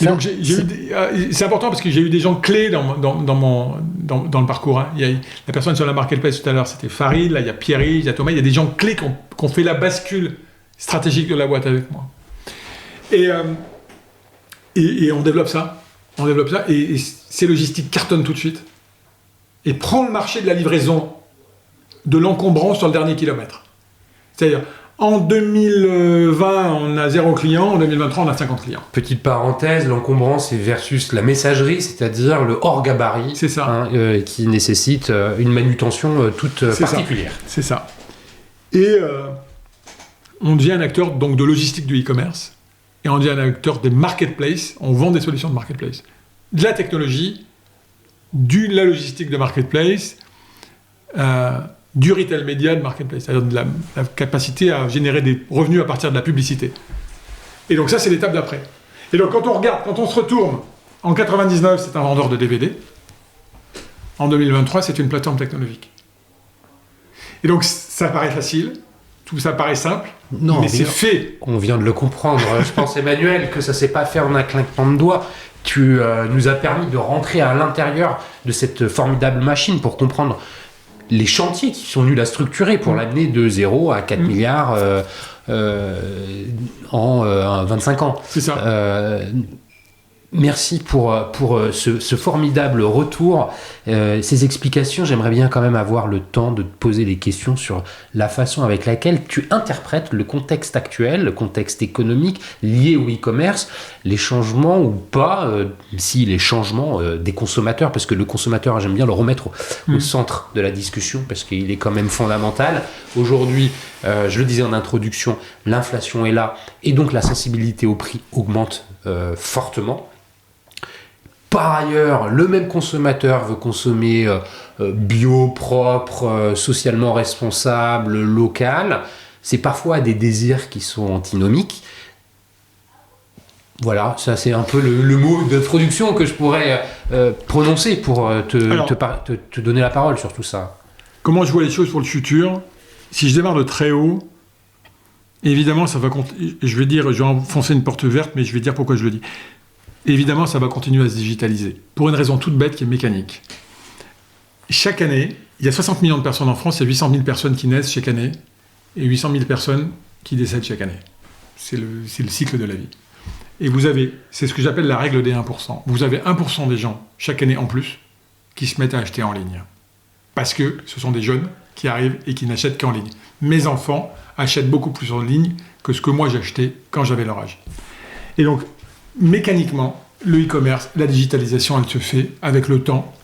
Et donc c'est important parce que j'ai eu des gens clés dans le parcours. Hein. Il y a la personne sur la marketplace tout à l'heure, c'était Farid, là il y a Pierry, il y a Thomas, il y a des gens clés qui ont fait la bascule stratégique de la boîte avec moi. Et on développe ça. Et ces logistiques cartonnent tout de suite. Et prend le marché de la livraison, de l'encombrant sur le dernier kilomètre. C'est-à-dire, en 2020, on a 0 client, en 2023, on a 50 clients. Petite parenthèse, l'encombrance c'est versus la messagerie, c'est-à-dire le hors gabarit, c'est ça. Qui nécessite une manutention toute particulière. C'est ça. Et on devient un acteur donc, de logistique du e-commerce, et on devient un acteur des marketplaces, on vend des solutions de marketplace. De la technologie, de la logistique de marketplace, du retail média de marketplace, c'est-à-dire de la capacité à générer des revenus à partir de la publicité. Et donc ça, c'est l'étape d'après. Et donc quand on se retourne, en 99, c'est un vendeur de DVD. En 2023, c'est une plateforme technologique. Et donc ça paraît facile, tout ça paraît simple, mais c'est fait. On vient de le comprendre. Je pense, Emmanuel, que ça ne s'est pas fait en un claquement de doigts. Tu nous as permis de rentrer à l'intérieur de cette formidable machine pour comprendre les chantiers qui sont venus la structurer pour l'amener de 0 à 4 milliards en 25 ans. C'est ça. Merci pour ce formidable retour, ces explications. J'aimerais bien quand même avoir le temps de te poser des questions sur la façon avec laquelle tu interprètes le contexte actuel, le contexte économique lié au e-commerce, les changements ou pas, si les changements des consommateurs, parce que le consommateur, j'aime bien le remettre au centre de la discussion, parce qu'il est quand même fondamental. Aujourd'hui, je le disais en introduction, l'inflation est là, et donc la sensibilité au prix augmente fortement. Par ailleurs, le même consommateur veut consommer bio, propre, socialement responsable, local. C'est parfois des désirs qui sont antinomiques. Voilà, ça c'est un peu le mot d'introduction que je pourrais prononcer pour te donner la parole sur tout ça. Comment je vois les choses pour le futur ? Si je démarre de très haut, évidemment, ça va je vais enfoncer une porte verte, mais je vais dire pourquoi je le dis. Évidemment, ça va continuer à se digitaliser, pour une raison toute bête qui est mécanique. Chaque année, il y a 60 millions de personnes en France, il y a 800 000 personnes qui naissent chaque année, et 800 000 personnes qui décèdent chaque année. C'est le cycle de la vie. Et c'est ce que j'appelle la règle des 1%. Vous avez 1% des gens, chaque année en plus, qui se mettent à acheter en ligne. Parce que ce sont des jeunes qui arrivent et qui n'achètent qu'en ligne. Mes enfants achètent beaucoup plus en ligne que ce que moi j'achetais quand j'avais leur âge. Et donc, mécaniquement, le e-commerce, la digitalisation, elle se fait avec le temps.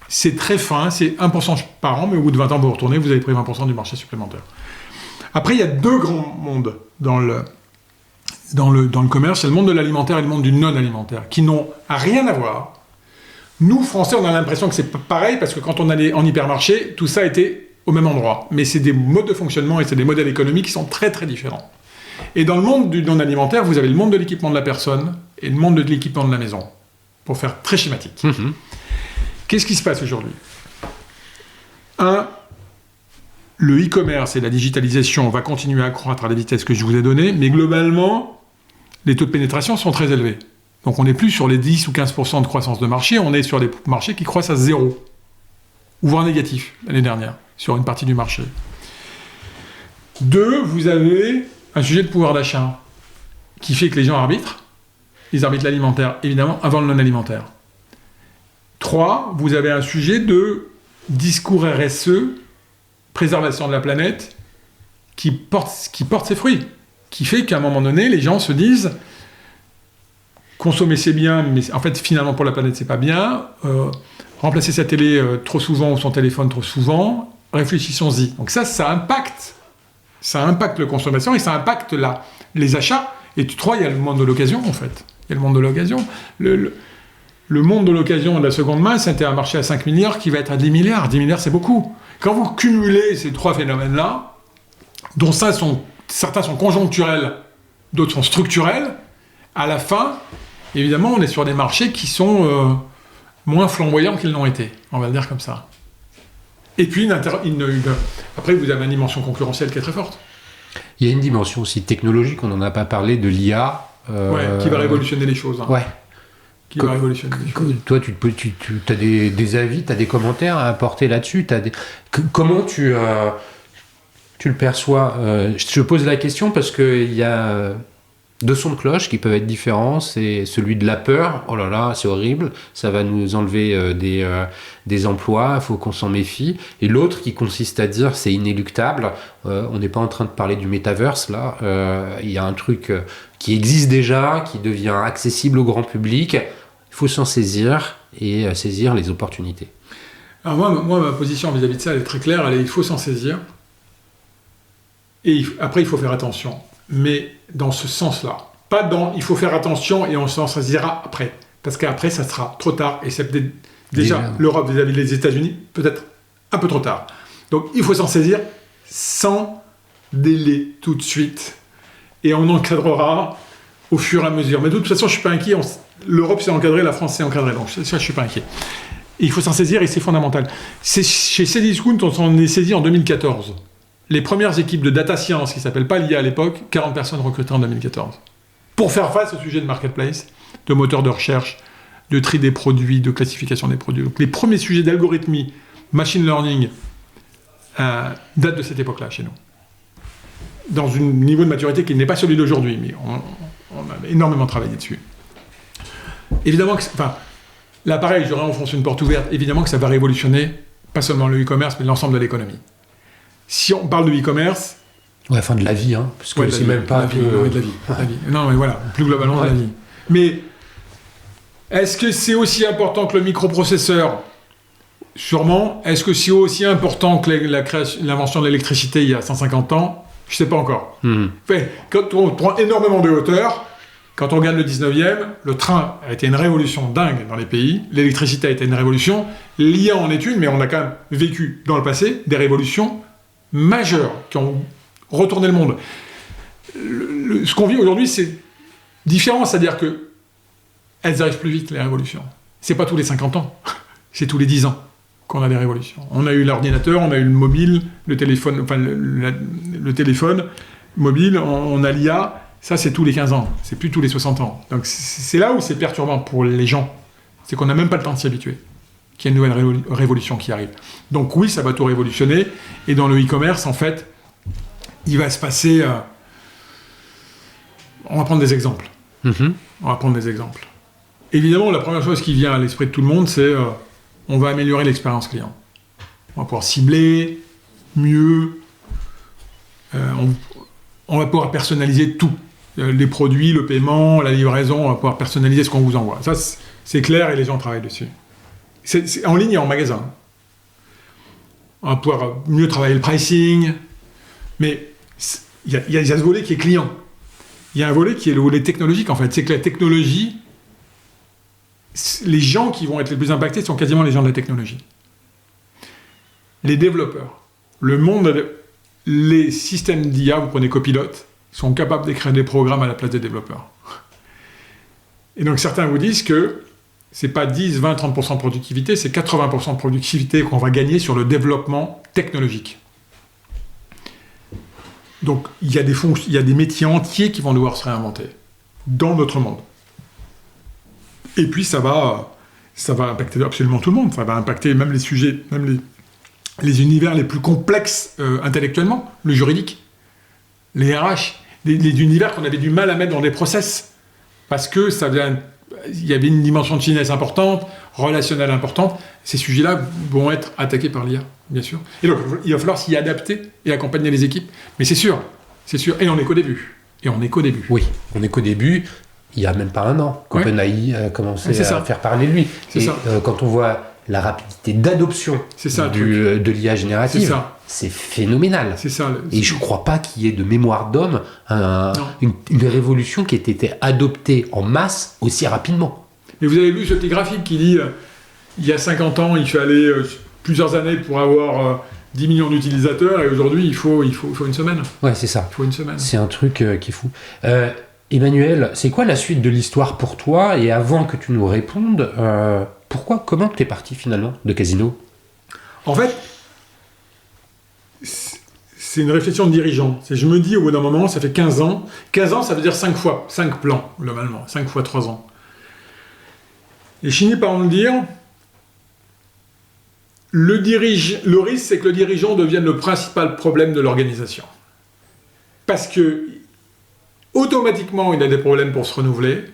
C'est très fin, c'est 1% par an, mais au bout de 20 ans, vous retournez, vous avez pris 20% du marché supplémentaire. Après, il y a deux grands mondes dans le commerce. C'est le monde de l'alimentaire et le monde du non-alimentaire, qui n'ont rien à voir. Nous, Français, on a l'impression que c'est pareil, parce que quand on allait en hypermarché, tout ça était au même endroit. Mais c'est des modes de fonctionnement et c'est des modèles économiques qui sont très, très différents. Et dans le monde du non-alimentaire, vous avez le monde de l'équipement de la personne et le monde de l'équipement de la maison, pour faire très schématique. Qu'est-ce qui se passe aujourd'hui ? Le e-commerce et la digitalisation va continuer à croître à la vitesse que je vous ai donnée, mais globalement, les taux de pénétration sont très élevés. Donc on n'est plus sur les 10 ou 15% de croissance de marché, on est sur des marchés qui croissent à 0, ou voire négatif, l'année dernière, sur une partie du marché. 2, vous avez un sujet de pouvoir d'achat qui fait que les gens arbitrent. Ils arbitrent l'alimentaire, évidemment, avant le non-alimentaire. 3, vous avez un sujet de discours RSE, préservation de la planète, qui porte ses fruits. Qui fait qu'à un moment donné, les gens se disent consommer c'est bien, mais en fait, finalement, pour la planète, c'est pas bien. Remplacer sa télé trop souvent ou son téléphone trop souvent, réfléchissons-y. Donc ça impacte le consommateur et ça impacte les achats. Et 3, il y a le monde de l'occasion, en fait. Il y a le monde de l'occasion. Le monde de l'occasion et de la seconde main, c'était un marché à 5 milliards qui va être à 10 milliards. 10 milliards, c'est beaucoup. Quand vous cumulez ces 3 phénomènes-là, dont certains sont conjoncturels, d'autres sont structurels, à la fin, évidemment, on est sur des marchés qui sont moins flamboyants qu'ils l'ont été. On va le dire comme ça. Et puis, après, vous avez une dimension concurrentielle qui est très forte. Il y a une dimension aussi technologique, on n'en a pas parlé, de l'IA. Qui va révolutionner les choses. Hein. Ouais. qui va révolutionner. Toi, tu as des avis, tu as des commentaires à apporter là-dessus. Comment tu le perçois? Je te pose la question parce qu'il y a deux sons de cloche qui peuvent être différents. C'est celui de la peur. Oh là là, c'est horrible. Ça va nous enlever des emplois. Il faut qu'on s'en méfie. Et l'autre qui consiste à dire c'est inéluctable. On n'est pas en train de parler du metaverse là. Il y a un truc qui existe déjà, qui devient accessible au grand public. Il faut s'en saisir et saisir les opportunités. Alors moi, ma position vis-à-vis de ça, elle est très claire. Il faut s'en saisir. Et après, il faut faire attention. Mais dans ce sens-là. Pas dans il faut faire attention et on s'en saisira après. Parce qu'après, ça sera trop tard. Et c'est déjà l'Europe vis-à-vis des États-Unis, peut-être un peu trop tard. Donc il faut s'en saisir sans délai tout de suite. Et on encadrera au fur et à mesure. Mais de toute façon, je ne suis pas inquiet. L'Europe s'est encadrée, la France s'est encadrée. Donc ça, je ne suis pas inquiet. Et il faut s'en saisir et c'est fondamental. Chez Cdiscount, on s'en est saisi en 2014. Les premières équipes de data science, qui ne s'appellent pas l'IA à l'époque, 40 personnes recrutées en 2014. Pour faire face au sujet de marketplace, de moteur de recherche, de tri des produits, de classification des produits. Donc les premiers sujets d'algorithmie, machine learning, datent de cette époque-là chez nous. Dans un niveau de maturité qui n'est pas celui d'aujourd'hui, mais on a énormément travaillé dessus. Évidemment que... Là, pareil, j'aurais enfoncé une porte ouverte. Évidemment que ça va révolutionner, pas seulement le e-commerce, mais l'ensemble de l'économie. Si on parle de e-commerce... Ouais, enfin de la vie, hein, parce que c'est même pas... de la vie. Non, mais voilà, plus globalement de la vie. Mais est-ce que c'est aussi important que le microprocesseur? Sûrement. Est-ce que c'est aussi important que l'invention de l'électricité il y a 150 ans? Je ne sais pas encore. Quand on prend énormément de hauteur, quand on regarde le 19e, le train a été une révolution dingue dans les pays, l'électricité a été une révolution, l'IA en est une, mais on a quand même vécu dans le passé des révolutions majeures qui ont retourné le monde. Ce qu'on vit aujourd'hui, c'est différent, c'est-à-dire que elles arrivent plus vite, les révolutions. C'est pas tous les 50 ans, c'est tous les 10 ans qu'on a des révolutions. On a eu l'ordinateur, on a eu le mobile, le téléphone, le téléphone mobile, on a l'IA, ça c'est tous les 15 ans, c'est plus tous les 60 ans. Donc c'est là où c'est perturbant pour les gens, c'est qu'on n'a même pas le temps de s'y habituer, qu'il y a une nouvelle révolution qui arrive. Donc oui, ça va tout révolutionner, et dans le e-commerce, en fait, il va se passer... On va prendre des exemples. On va prendre des exemples. Évidemment, la première chose qui vient à l'esprit de tout le monde, c'est on va améliorer l'expérience client. On va pouvoir cibler mieux. On va pouvoir personnaliser tout. Les produits, le paiement, la livraison, on va pouvoir personnaliser ce qu'on vous envoie. Ça, c'est clair et les gens travaillent dessus. C'est en ligne et en magasin. On va pouvoir mieux travailler le pricing. Mais il y a ce volet qui est client. Il y a un volet qui est le volet technologique, en fait. C'est que la technologie, les gens qui vont être les plus impactés sont quasiment les gens de la technologie. Les développeurs. Le monde, les systèmes d'IA, vous prenez Copilot, sont capables d'écrire des programmes à la place des développeurs. Et donc certains vous disent que c'est pas 10, 20, 30% de productivité, c'est 80% de productivité qu'on va gagner sur le développement technologique. Donc, il y a des métiers entiers qui vont devoir se réinventer dans notre monde. Et puis, ça va impacter absolument tout le monde. Ça va impacter même les sujets, même les univers les plus complexes intellectuellement, le juridique, les RH, les univers qu'on avait du mal à mettre dans des process. Parce que il y avait une dimension de finesse importante, relationnelle importante. Ces sujets-là vont être attaqués par l'IA, bien sûr. Et donc, il va falloir s'y adapter et accompagner les équipes. Mais c'est sûr. Et on n'est qu'au début. Oui, on n'est qu'au début. Il n'y a même pas un an qu'OpenAI a commencé à faire parler de lui. Quand on voit la rapidité d'adoption de l'IA générative, c'est phénoménal. Et je ne crois pas qu'il y ait de mémoire d'homme une révolution qui ait été adoptée en masse aussi rapidement. Mais vous avez vu ce petit graphique qui dit il y a 50 ans, il fallait plusieurs années pour avoir 10 millions d'utilisateurs, et aujourd'hui, il faut une semaine. Ouais, c'est ça. Il faut une semaine. C'est un truc qui est fou. Emmanuel, c'est quoi la suite de l'histoire pour toi? Et avant que tu nous répondes, comment t'es parti finalement de Casino? En fait, c'est une réflexion de dirigeant. Je me dis au bout d'un moment, ça fait 15 ans. 15 ans, ça veut dire 5 plans, globalement. 5 fois 3 ans. Et je finis par me dire, le risque, c'est que le dirigeant devienne le principal problème de l'organisation. Parce que, automatiquement, il a des problèmes pour se renouveler.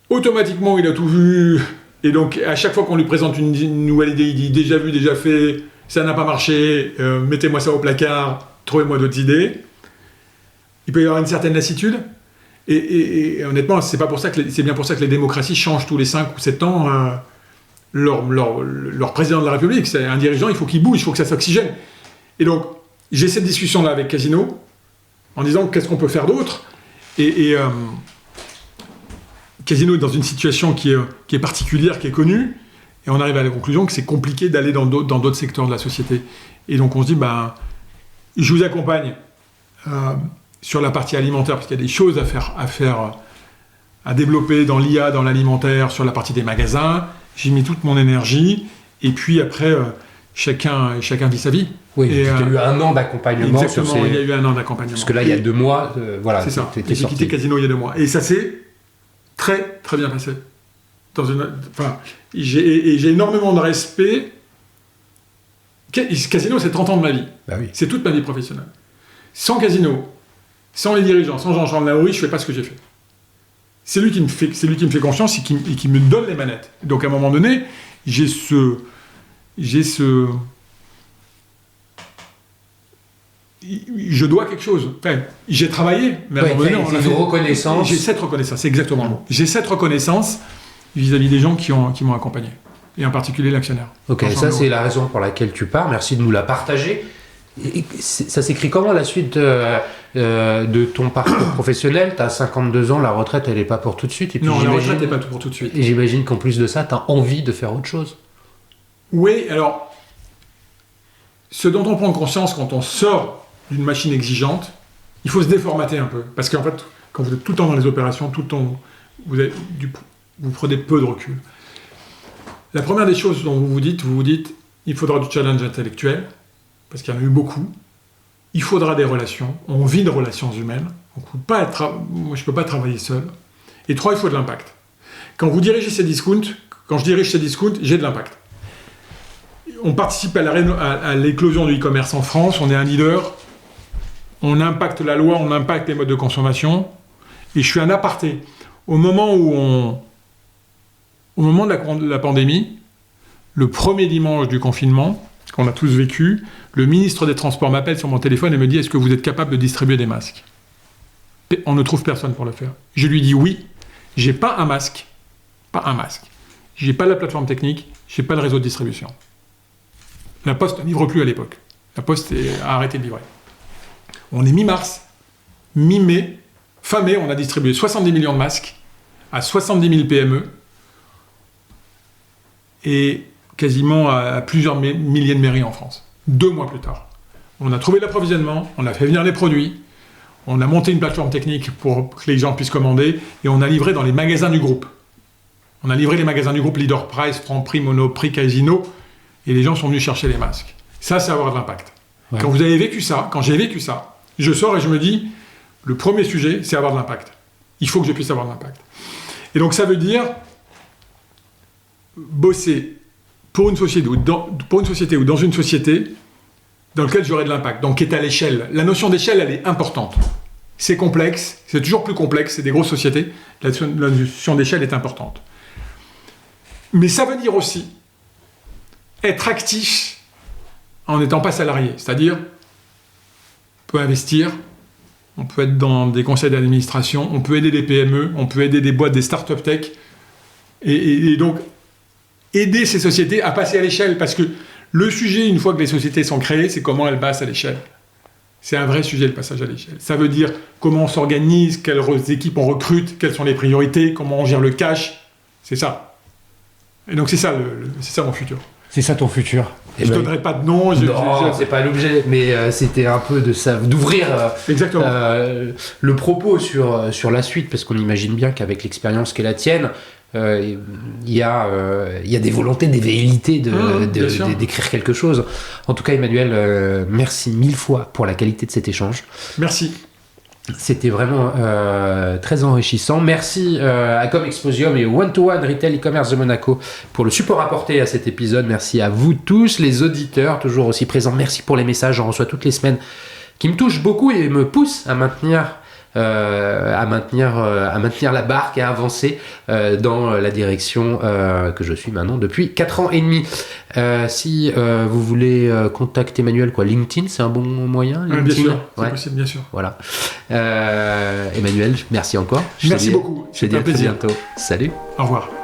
Automatiquement, il a tout vu. Et donc, à chaque fois qu'on lui présente une nouvelle idée, il dit « déjà vu, déjà fait, ça n'a pas marché, mettez-moi ça au placard, trouvez-moi d'autres idées ». Il peut y avoir une certaine lassitude. Et honnêtement, c'est bien pour ça que les démocraties changent tous les 5 ou 7 ans leur président de la République. C'est un dirigeant, il faut qu'il bouge, il faut que ça s'oxygène. Et donc, j'ai cette discussion-là avec Casino, en disant qu'est-ce qu'on peut faire d'autre. Casino est dans une situation qui est particulière, qui est connue, et on arrive à la conclusion que c'est compliqué d'aller dans d'autres secteurs de la société. Et donc on se dit, je vous accompagne sur la partie alimentaire, parce qu'il y a des choses à développer dans l'IA, dans l'alimentaire, sur la partie des magasins. J'y mets toute mon énergie, et puis après, chacun vit sa vie. Oui, il y a eu un an d'accompagnement. Exactement, il y a eu un an d'accompagnement. Parce que là, il y a 2 mois, voilà. C'est ça, j'ai quitté Casino il y a 2 mois. Et ça s'est très, très bien passé. J'ai énormément de respect. Casino, c'est 30 ans de ma vie. Bah oui. C'est toute ma vie professionnelle. Sans Casino, sans les dirigeants, sans Jean-Charles Naouri, je ne fais pas ce que j'ai fait. C'est lui qui me fait confiance et qui me donne les manettes. Donc à un moment donné, je dois quelque chose. Enfin, j'ai travaillé, mais à un moment donné, une reconnaissance. J'ai cette reconnaissance, c'est exactement le mot. J'ai cette reconnaissance vis-à-vis des gens qui m'ont accompagné, et en particulier l'actionnaire. Ok, ça c'est la raison pour laquelle tu pars. Merci de nous la partager. Et ça s'écrit comment la suite de ton parcours professionnel? Tu as 52 ans, la retraite elle n'est pas pour tout de suite. Et puis, non, la retraite n'est pas pour tout de suite. Et j'imagine qu'en plus de ça, tu as envie de faire autre chose. Oui, alors, ce dont on prend conscience quand on sort d'une machine exigeante, il faut se déformater un peu. Parce qu'en fait, quand vous êtes tout le temps dans les opérations, tout le temps, vous prenez peu de recul. La première des choses dont vous vous dites, il faudra du challenge intellectuel, parce qu'il y en a eu beaucoup. Il faudra des relations. On vit de relations humaines. Moi, je ne peux pas travailler seul. Et 3, il faut de l'impact. Quand vous dirigez ces discounts, quand je dirige ces discounts, j'ai de l'impact. On participe à l'éclosion du e-commerce en France. On est un leader. On impacte la loi, on impacte les modes de consommation. Et je fais un aparté. Au moment de la pandémie, le premier dimanche du confinement, qu'on a tous vécu, le ministre des Transports m'appelle sur mon téléphone et me dit « Est-ce que vous êtes capable de distribuer des masques ?» On ne trouve personne pour le faire. Je lui dis « Oui, j'ai pas un masque. J'ai pas la plateforme technique, j'ai pas le réseau de distribution. » La Poste ne livre plus à l'époque. La Poste a arrêté de livrer. On est mi-mars, mi-mai, fin mai, on a distribué 70 millions de masques à 70 000 PME et quasiment à plusieurs milliers de mairies en France. 2 mois plus tard. On a trouvé l'approvisionnement, on a fait venir les produits, on a monté une plateforme technique pour que les gens puissent commander et on a livré dans les magasins du groupe. On a livré les magasins du groupe Leader Price, Franprix, Monoprix, Casino et les gens sont venus chercher les masques. Ça, c'est avoir de l'impact. Ouais. Quand j'ai vécu ça, je sors et je me dis, le premier sujet, c'est avoir de l'impact. Il faut que je puisse avoir de l'impact. Et donc ça veut dire bosser pour une société ou dans une société dans laquelle j'aurai de l'impact, donc qui est à l'échelle. La notion d'échelle, elle est importante. C'est complexe, c'est toujours plus complexe, c'est des grosses sociétés, la notion d'échelle est importante. Mais ça veut dire aussi être actif en n'étant pas salarié, c'est-à-dire on peut investir, on peut être dans des conseils d'administration, on peut aider des PME, on peut aider des boîtes, des start-up tech, et donc aider ces sociétés à passer à l'échelle, parce que le sujet, une fois que les sociétés sont créées, c'est comment elles passent à l'échelle. C'est un vrai sujet, le passage à l'échelle. Ça veut dire comment on s'organise, quelles équipes on recrute, quelles sont les priorités, comment on gère le cash, c'est ça. Et donc c'est ça mon futur. C'est ça ton futur. Je ne donnerai pas de nom. Non, c'est pas l'objet, mais c'était un peu d'ouvrir le propos sur la suite, parce qu'on imagine bien qu'avec l'expérience qu'est la tienne, il y a des volontés, des velléités d'écrire quelque chose. En tout cas, Emmanuel, merci 1000 fois pour la qualité de cet échange. Merci. C'était vraiment très enrichissant. Merci à Comexposium et au One to One Retail e-commerce de Monaco pour le support apporté à cet épisode. Merci à vous tous, les auditeurs, toujours aussi présents. Merci pour les messages, j'en reçois toutes les semaines, qui me touchent beaucoup et me poussent à maintenir la barque et à avancer dans la direction que je suis maintenant depuis 4 ans et demi. Si vous voulez contacter Emmanuel, LinkedIn, c'est un bon moyen, LinkedIn, bien sûr, c'est possible, bien sûr. Voilà. Emmanuel, merci encore. Merci beaucoup. Je te dis à très bientôt. Salut. Au revoir.